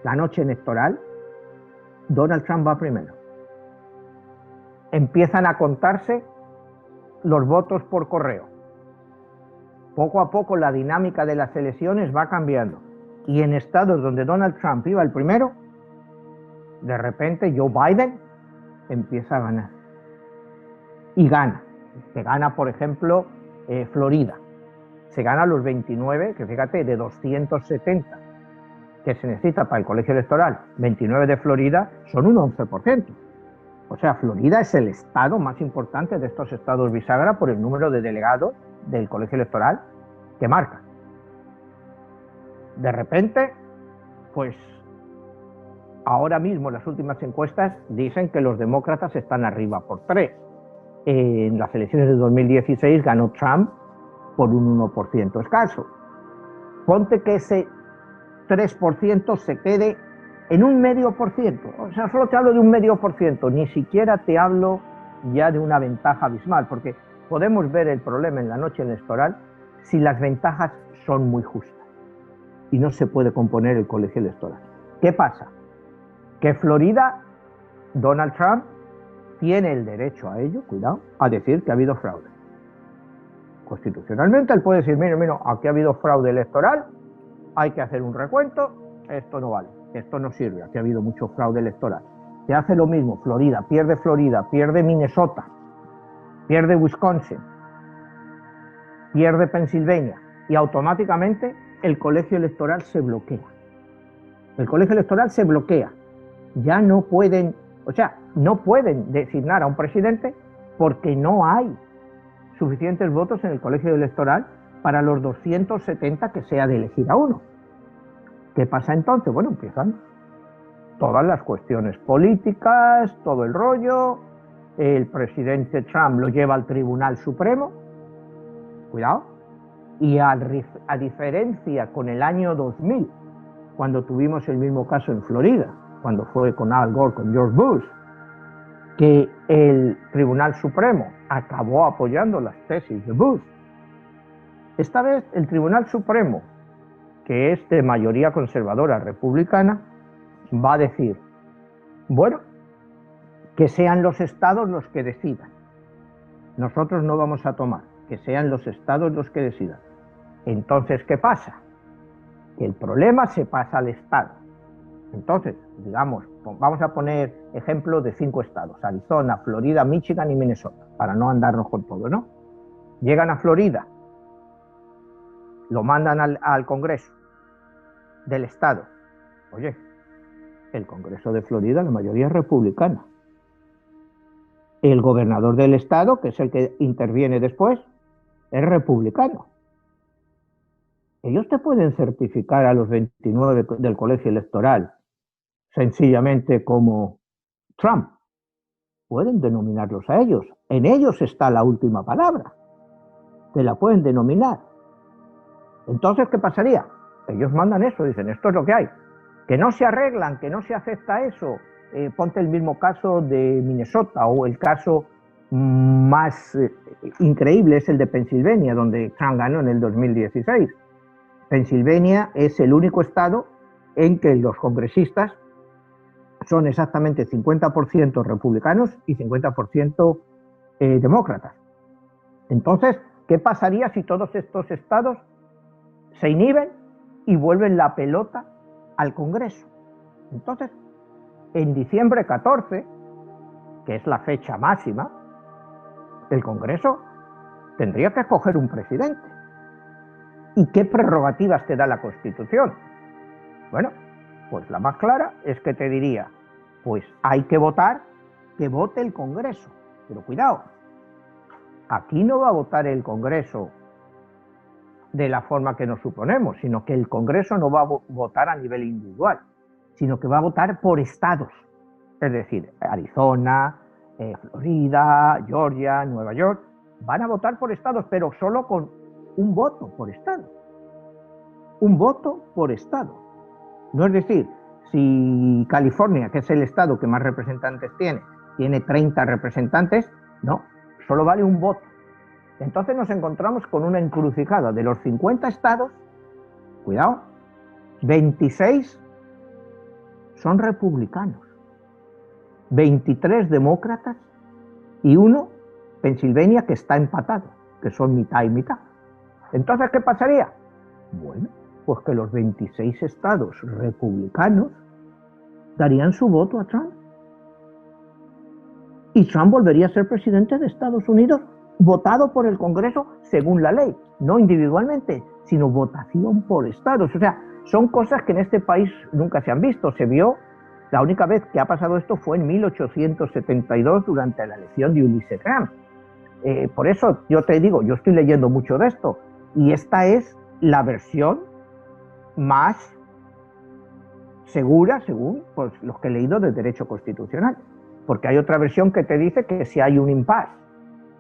la noche electoral, Donald Trump va primero. Empiezan a contarse los votos por correo. Poco a poco la dinámica de las elecciones va cambiando. Y en estados donde Donald Trump iba el primero, de repente Joe Biden empieza a ganar. Y gana. Se gana, por ejemplo, Florida. Se gana los 29, que fíjate, de 270 que se necesita para el colegio electoral. 29 de Florida son un 11%. O sea, Florida es el estado más importante de estos estados bisagra por el número de delegados del colegio electoral que marca. De repente, pues ahora mismo las últimas encuestas dicen que los demócratas están arriba por 3. En las elecciones de 2016 ganó Trump por un 1% escaso. Ponte que ese 3% se quede en un 0,5%. O sea, solo te hablo de un 0,5%, ni siquiera te hablo ya de una ventaja abismal, porque podemos ver el problema en la noche electoral si las ventajas son muy justas y no se puede componer el colegio electoral. ¿Qué pasa? Que Florida, Donald Trump tiene el derecho a ello, cuidado, a decir que ha habido fraude. Constitucionalmente él puede decir, mira, aquí ha habido fraude electoral, hay que hacer un recuento, esto no vale, esto no sirve, aquí ha habido mucho fraude electoral. Se hace lo mismo, Florida, pierde Minnesota, pierde Wisconsin, pierde Pensilvania, y automáticamente el colegio electoral se bloquea. El colegio electoral se bloquea. Ya no pueden, no pueden designar a un presidente porque no hay suficientes votos en el colegio electoral para los 270 que sea de elegir a uno. ¿Qué pasa entonces? Bueno, empiezan todas las cuestiones políticas, todo el rollo. El presidente Trump lo lleva al Tribunal Supremo, cuidado, y a diferencia con el año 2000, cuando tuvimos el mismo caso en Florida, cuando fue con Al Gore, con George Bush, que el Tribunal Supremo acabó apoyando las tesis de Bush. Esta vez el Tribunal Supremo, que es de mayoría conservadora republicana, va a decir, bueno, que sean los estados los que decidan. Nosotros no vamos a tomar, que sean los estados los que decidan. Entonces, ¿qué pasa? Que el problema se pasa al estado. Entonces, digamos, vamos a poner ejemplos de 5 estados, Arizona, Florida, Michigan y Minnesota, para no andarnos con todo, ¿no? Llegan a Florida, lo mandan al Congreso del estado. Oye, el Congreso de Florida, la mayoría es republicana. El gobernador del estado, que es el que interviene después, es republicano. Ellos te pueden certificar a los 29 del colegio electoral sencillamente como Trump. Pueden denominarlos a ellos. En ellos está la última palabra. Te la pueden denominar. Entonces, ¿qué pasaría? Ellos mandan eso, dicen, esto es lo que hay. Que no se arreglan, que no se acepta eso. Ponte el mismo caso de Minnesota, o el caso más increíble es el de Pensilvania, donde Trump ganó en el 2016. Pensilvania es el único estado en que los congresistas son exactamente 50% republicanos y 50% demócratas. Entonces, ¿qué pasaría si todos estos estados se inhiben y vuelven la pelota al Congreso? Entonces, en diciembre 14, que es la fecha máxima, el Congreso tendría que escoger un presidente. ¿Y qué prerrogativas te da la Constitución? Bueno, pues la más clara es que te diría, pues hay que votar, que vote el Congreso. Pero cuidado, aquí no va a votar el Congreso de la forma que nos suponemos, sino que el Congreso no va a votar a nivel individual, sino que va a votar por estados. Es decir, Arizona, Florida, Georgia, Nueva York, van a votar por estados, pero solo con un voto por estado. Un voto por estado. No es decir, si California, que es el estado que más representantes tiene 30 representantes, no, solo vale un voto. Entonces nos encontramos con una encrucijada. De los 50 estados, cuidado, 26 son republicanos, 23 demócratas y uno, Pensilvania, que está empatado, que son mitad y mitad. Entonces, ¿qué pasaría? Bueno, pues que los 26 estados republicanos darían su voto a Trump. Y Trump volvería a ser presidente de Estados Unidos, votado por el Congreso según la ley, no individualmente, sino votación por estados. O sea, son cosas que en este país nunca se han visto. Se vio, la única vez que ha pasado esto fue en 1872 durante la elección de Ulysses Grant. Por eso yo te digo, yo estoy leyendo mucho de esto, y esta es la versión más segura, según pues, los que he leído de derecho constitucional. Porque hay otra versión que te dice que si hay un impasse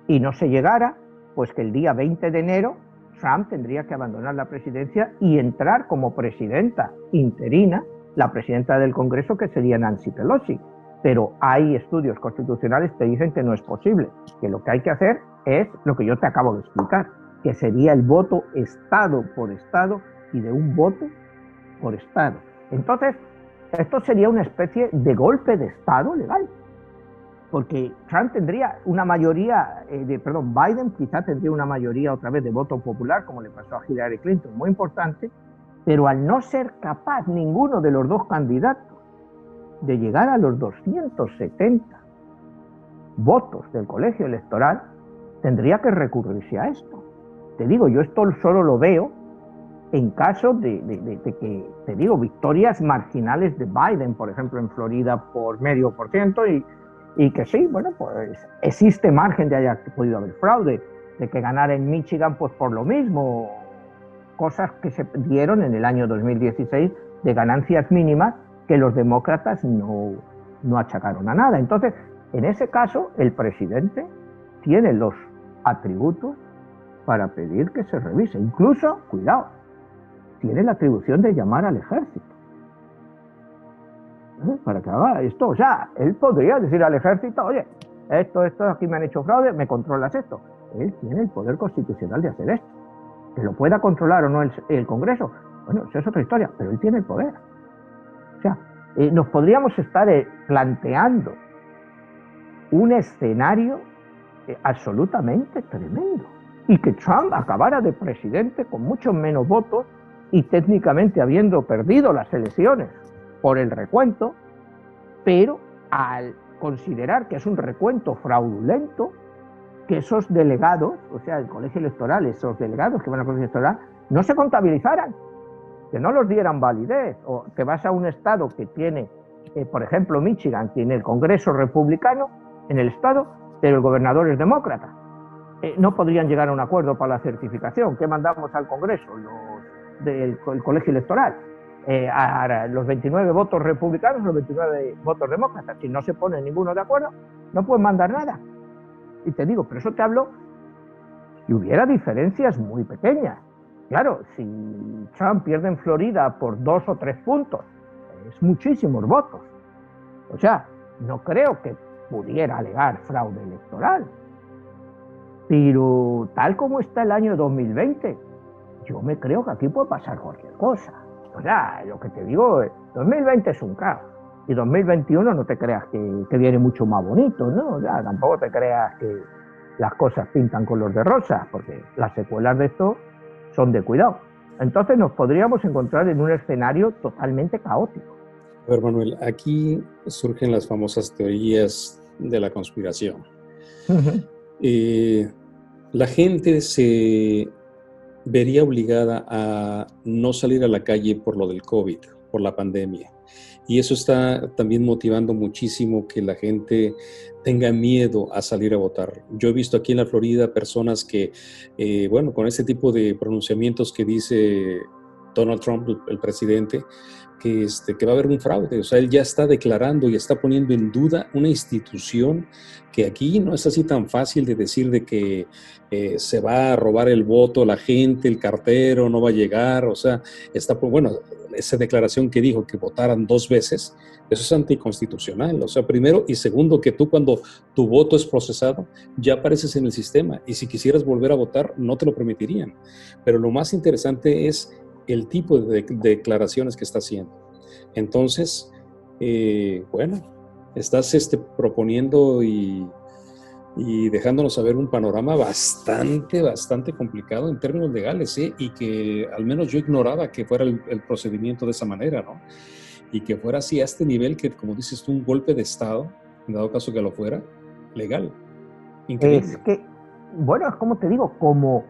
y no se llegara, pues que el día 20 de enero Trump tendría que abandonar la presidencia y entrar como presidenta interina, la presidenta del Congreso, que sería Nancy Pelosi. Pero hay estudios constitucionales que dicen que no es posible, que lo que hay que hacer es lo que yo te acabo de explicar, que sería el voto estado por estado y de un voto por estado. Entonces, esto sería una especie de golpe de estado legal, porque Trump tendría una mayoría, Biden quizá tendría una mayoría otra vez de voto popular, como le pasó a Hillary Clinton, muy importante, pero al no ser capaz ninguno de los dos candidatos de llegar a los 270 votos del colegio electoral, tendría que recurrirse a esto. Te digo, yo esto solo lo veo en caso de que, te digo, victorias marginales de Biden, por ejemplo, en Florida por 0,5%, y que sí, bueno, pues existe margen de haya podido haber fraude, de que ganara en Michigan pues por lo mismo, cosas que se dieron en el año 2016 de ganancias mínimas que los demócratas no achacaron a nada. Entonces, en ese caso, el presidente tiene los atributos para pedir que se revise. Incluso, cuidado, tiene la atribución de llamar al ejército para que haga esto. O sea, él podría decir al ejército, oye, esto, aquí me han hecho fraude, me controlas esto. Él tiene el poder constitucional de hacer esto. Que lo pueda controlar o no el Congreso, bueno, eso es otra historia, pero él tiene el poder. O sea, nos podríamos estar planteando un escenario absolutamente tremendo, y que Trump acabara de presidente con muchos menos votos y técnicamente habiendo perdido las elecciones por el recuento, pero al considerar que es un recuento fraudulento, que esos delegados, o sea, el colegio electoral, esos delegados que van al colegio electoral, no se contabilizaran, que no los dieran validez. O que vas a un estado que tiene, por ejemplo, Michigan, tiene el Congreso republicano en el estado, pero el gobernador es demócrata. No podrían llegar a un acuerdo para la certificación. ¿Qué mandamos al Congreso? El colegio electoral. A los 29 votos republicanos, los 29 votos demócratas. Si no se pone ninguno de acuerdo, no pueden mandar nada. Y te digo, pero eso te hablo si hubiera diferencias muy pequeñas. Claro, si Trump pierde en Florida por 2 o 3 puntos, es muchísimos votos. O sea, no creo que pudiera alegar fraude electoral. Pero tal como está el año 2020, yo me creo que aquí puede pasar cualquier cosa. O sea, lo que te digo, 2020 es un caos. Y 2021 no te creas que viene mucho más bonito, ¿no? Ya, tampoco te creas que las cosas pintan color de rosa, porque las secuelas de esto son de cuidado. Entonces nos podríamos encontrar en un escenario totalmente caótico. A ver, Manuel, aquí surgen las famosas teorías de la conspiración. La gente se vería obligada a no salir a la calle por lo del COVID, por la pandemia. Y eso está también motivando muchísimo que la gente tenga miedo a salir a votar. Yo he visto aquí en la Florida personas que, con ese tipo de pronunciamientos que dice Donald Trump, el presidente, que va a haber un fraude. O sea, él ya está declarando y está poniendo en duda una institución que aquí no es así tan fácil de decir de que se va a robar el voto la gente, el cartero no va a llegar. O sea, bueno, esa declaración que dijo que votaran 2 veces, eso es anticonstitucional. O sea, primero y segundo, que tú cuando tu voto es procesado, ya apareces en el sistema y si quisieras volver a votar, no te lo permitirían. Pero lo más interesante es el tipo de declaraciones que está haciendo. Entonces, bueno, estás proponiendo y dejándonos saber un panorama bastante complicado en términos legales, y que al menos yo ignoraba que fuera el procedimiento de esa manera, ¿no? Y que fuera así a este nivel que, como dices tú, un golpe de Estado, en dado caso que lo fuera, legal. Increíble. Es que, bueno, es como te digo, como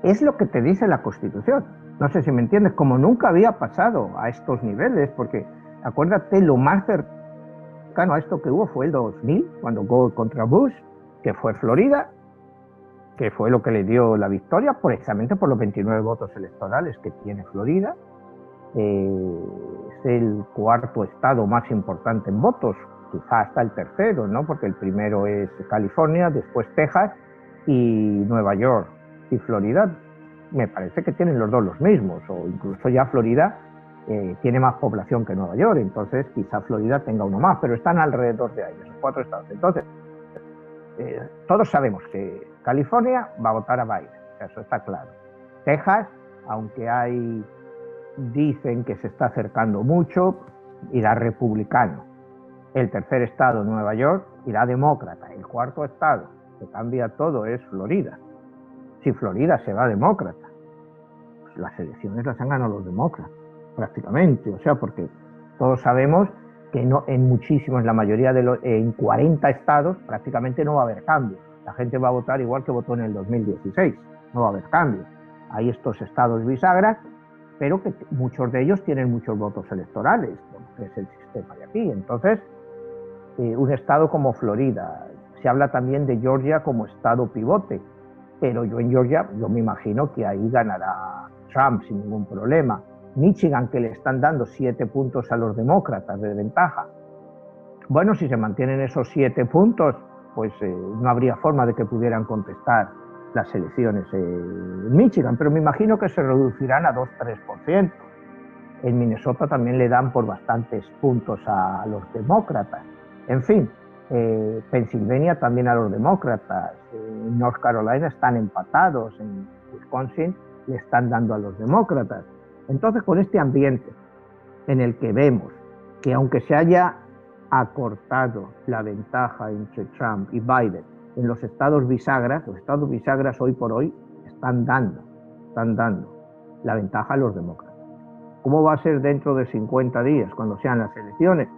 es lo que te dice la Constitución. No sé si me entiendes, como nunca había pasado a estos niveles, porque acuérdate, lo más cercano a esto que hubo fue el 2000, cuando Gore contra Bush, que fue Florida, que fue lo que le dio la victoria, precisamente por los 29 votos electorales que tiene Florida. Es el 4º estado más importante en votos, quizá hasta el 3º, ¿no? Porque el primero es California, después Texas y Nueva York. Y Florida, me parece que tienen los dos los mismos, o incluso ya Florida tiene más población que Nueva York, entonces quizá Florida tenga uno más, pero están alrededor de ahí, esos 4 estados. Entonces, todos sabemos que California va a votar a Biden, eso está claro. Texas, aunque dicen que se está acercando mucho, irá republicano. El 3er estado, Nueva York, irá demócrata. El 4º estado, que cambia todo, es Florida. Si Florida se va demócrata, pues las elecciones las han ganado los demócratas, prácticamente. O sea, porque todos sabemos que no, en muchísimos, la mayoría en 40 estados, prácticamente no va a haber cambios. La gente va a votar igual que votó en el 2016. No va a haber cambios. Hay estos estados bisagras, pero que muchos de ellos tienen muchos votos electorales, que es el sistema de aquí. Entonces, un estado como Florida, se habla también de Georgia como estado pivote, pero yo en Georgia, yo me imagino que ahí ganará Trump sin ningún problema. Michigan, que le están dando 7 puntos a los demócratas de ventaja. Bueno, si se mantienen esos 7 puntos, pues no habría forma de que pudieran contestar las elecciones en Michigan, pero me imagino que se reducirán a 2-3%. En Minnesota también le dan por bastantes puntos a los demócratas. En fin, Pensilvania también a los demócratas. En North Carolina están empatados. En Wisconsin le están dando a los demócratas. Entonces, con este ambiente en el que vemos que aunque se haya acortado la ventaja entre Trump y Biden en los estados bisagras hoy por hoy están dando la ventaja a los demócratas. ¿Cómo va a ser dentro de 50 días, cuando sean las elecciones?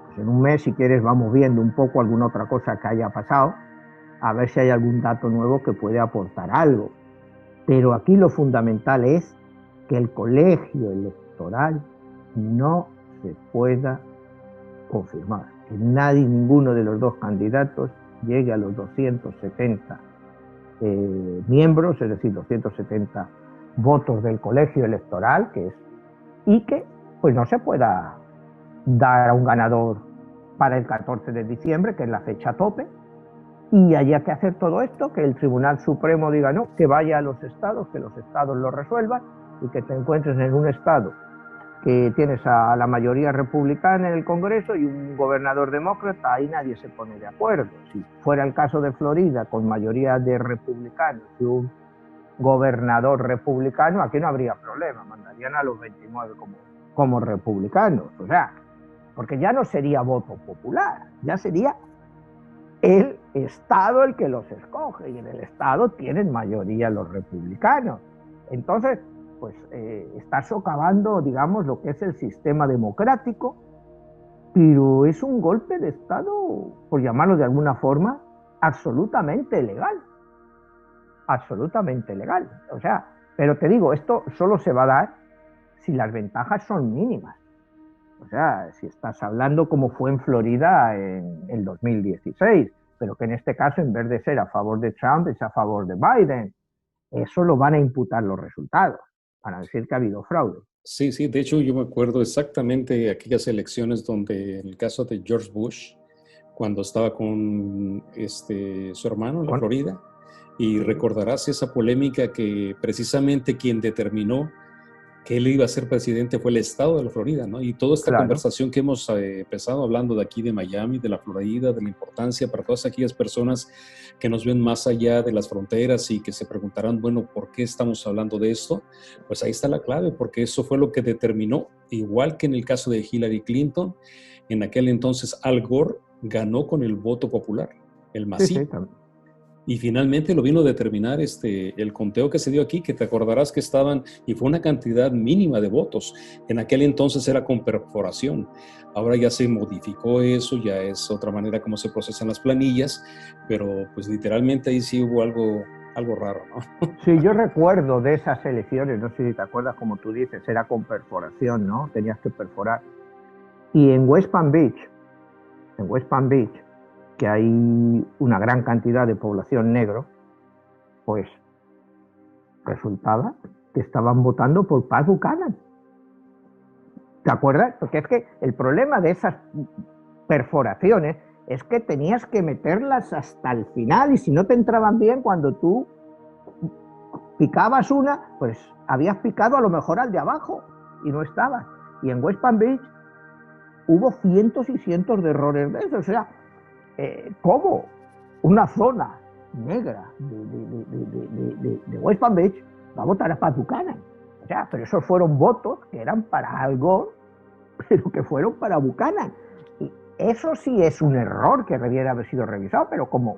Pues en un mes, si quieres, vamos viendo un poco alguna otra cosa que haya pasado, a ver si hay algún dato nuevo que puede aportar algo. Pero aquí lo fundamental es que el colegio electoral no se pueda confirmar, que ninguno de los dos candidatos llegue a los 270 miembros, es decir, 270 votos del colegio electoral, y que pues no se pueda dar a un ganador para el 14 de diciembre, que es la fecha tope, y haya que hacer todo esto, que el Tribunal Supremo diga no, que vaya a los estados, que los estados lo resuelvan, y que te encuentres en un estado que tienes a la mayoría republicana en el Congreso y un gobernador demócrata, ahí nadie se pone de acuerdo. Si fuera el caso de Florida, con mayoría de republicanos y un gobernador republicano, aquí no habría problema, mandarían a los 29 como republicanos, o sea, porque ya no sería voto popular, ya sería el Estado el que los escoge, y en el Estado tienen mayoría los republicanos. Entonces, pues está socavando, digamos, lo que es el sistema democrático, pero es un golpe de Estado, por llamarlo de alguna forma, absolutamente legal. Absolutamente legal. O sea, pero te digo, esto solo se va a dar si las ventajas son mínimas. O sea, si estás hablando como fue en Florida en el 2016, pero que en este caso, en vez de ser a favor de Trump, es a favor de Biden. Eso lo van a imputar los resultados, van a decir que ha habido fraude. Sí, sí, de hecho yo me acuerdo exactamente aquellas elecciones donde, en el caso de George Bush, cuando estaba con su hermano en la Con- Florida, y sí, recordarás esa polémica que precisamente quien determinó que él iba a ser presidente fue el estado de la Florida, ¿no? Y toda esta claro. conversación que hemos empezado hablando de aquí de Miami, de la Florida, de la importancia para todas aquellas personas que nos ven más allá de las fronteras y que se preguntarán, bueno, ¿por qué estamos hablando de esto? Pues ahí está la clave, porque eso fue lo que determinó, igual que en el caso de Hillary Clinton, en aquel entonces Al Gore ganó con el voto popular, el Sí, sí, masivo. Y finalmente lo vino a determinar el conteo que se dio aquí, que te acordarás que estaban, y fue una cantidad mínima de votos. En aquel entonces era con perforación. Ahora ya se modificó eso, ya es otra manera como se procesan las planillas, pero pues literalmente ahí sí hubo algo raro, ¿no? sí, yo recuerdo de esas elecciones, no sé si te acuerdas, como tú dices, era con perforación, ¿no? Tenías que perforar. Y en West Palm Beach, que hay una gran cantidad de población negro, pues resultaba que estaban votando por Pat Buchanan. ¿Te acuerdas? Porque es que el problema de esas perforaciones es que tenías que meterlas hasta el final y si no te entraban bien cuando tú picabas una, pues habías picado a lo mejor al de abajo y no estabas. Y en West Palm Beach hubo cientos y cientos de errores de eso. O sea, ¿cómo una zona negra de West Palm Beach va a votar a Pat Buchanan? O sea, pero esos fueron votos que eran para Al Gore, pero que fueron para Buchanan. Y eso sí es un error que debiera haber sido revisado, pero como,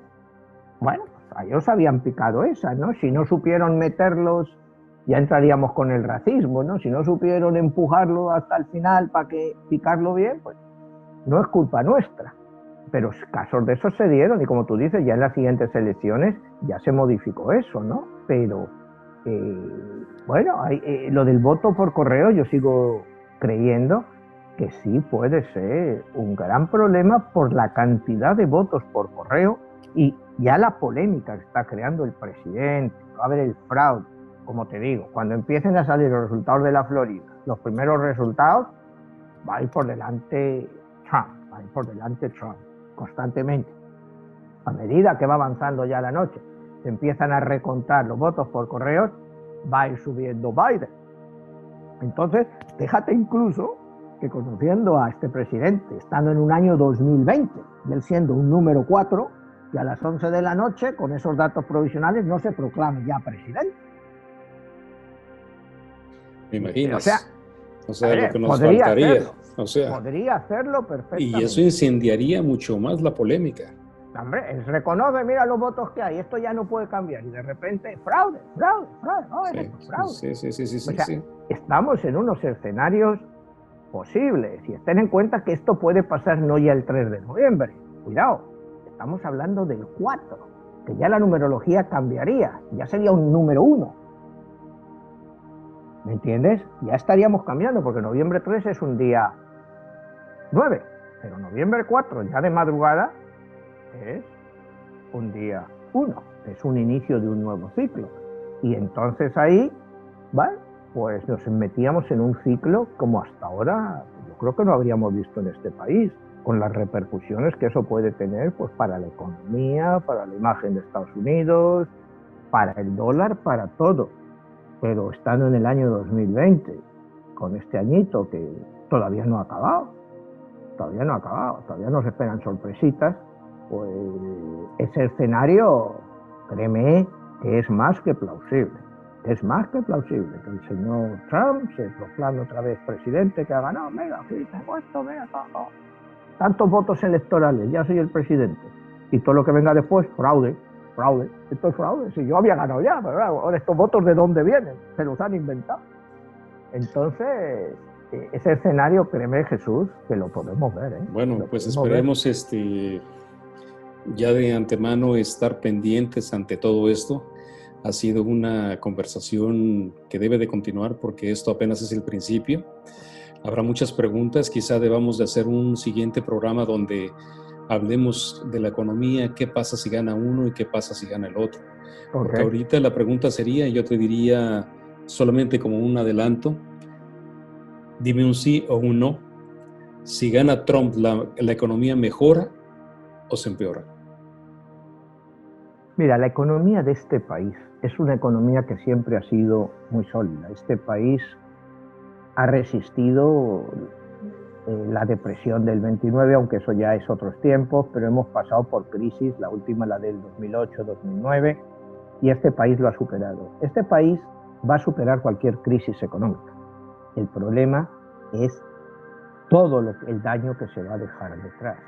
bueno, pues a ellos habían picado esa, ¿no? Si no supieron meterlos, ya entraríamos con el racismo, ¿no? Si no supieron empujarlo hasta el final para que picarlo bien, pues no es culpa nuestra. Pero casos de esos se dieron y como tú dices, ya en las siguientes elecciones ya se modificó eso, ¿no? Pero bueno, lo del voto por correo yo sigo creyendo que sí puede ser un gran problema por la cantidad de votos por correo y ya la polémica que está creando el presidente, va a haber el fraude, como te digo, cuando empiecen a salir los resultados de la Florida, los primeros resultados, va a ir por delante Trump, va a ir por delante Trump constantemente. A medida que va avanzando ya la noche, se empiezan a recontar los votos por correos, va a ir subiendo Biden. Entonces, fíjate incluso que conociendo a este presidente, estando en un año 2020, y él siendo un número 4, que a las 11 de la noche, con esos datos provisionales, no se proclame ya presidente. ¿Me O sea, imaginas? O sea, lo que nos podría faltaría. hacerlo, O sea, podría hacerlo y eso perfectamente. incendiaría mucho más la polémica. Hombre, él reconoce, mira los votos que hay, esto ya no puede cambiar. Y de repente, fraude, fraude, fraude, no, eso Sí, fue fraude. sí, sí, sí, sí, O sí, sea, sí. estamos en unos escenarios posibles y ten en cuenta que esto puede pasar no ya el 3 de noviembre. Cuidado, estamos hablando del 4, que ya la numerología cambiaría, ya sería un número 1. ¿Me entiendes? Ya estaríamos cambiando porque noviembre 3 es un día 9, pero noviembre 4, ya de madrugada, es un día 1, es un inicio de un nuevo ciclo. Y entonces ahí, ¿vale? Pues nos metíamos en un ciclo como hasta ahora, yo creo que no habríamos visto en este país, con las repercusiones que eso puede tener pues, para la economía, para la imagen de Estados Unidos, para el dólar, para todo. Pero estando en el año 2020, con este añito que todavía no ha acabado, todavía nos esperan sorpresitas, pues ese escenario, créeme, que es más que plausible. Es más que plausible que el señor Trump se proclame otra vez presidente, que ha ganado, mira, aquí tengo esto, mira, todo. Tantos votos electorales, ya soy el presidente. Y todo lo que venga después, fraude, fraude. Esto es fraude, si yo había ganado ya, pero ahora estos votos de dónde vienen, se los han inventado. Entonces, ese escenario, créeme, Jesús, que lo podemos ver, ¿eh? Bueno, Lo pues podemos ver. esperemos ya de antemano estar pendientes ante todo esto. Ha sido una conversación que debe de continuar porque esto apenas es el principio. Habrá muchas preguntas, quizá debamos de hacer un siguiente programa donde hablemos de la economía, qué pasa si gana uno y qué pasa si gana el otro. Porque Okay. ahorita la pregunta sería, yo te diría solamente como un adelanto, Dime un sí o un no. Si gana Trump, ¿la economía mejora o se empeora? Mira, la economía de este país es una economía que siempre ha sido muy sólida. Este país ha resistido la depresión del 29, aunque eso ya es otros tiempos, pero hemos pasado por crisis, la última la del 2008-2009, y este país lo ha superado. Este país va a superar cualquier crisis económica. El problema es todo el daño que se va a dejar detrás.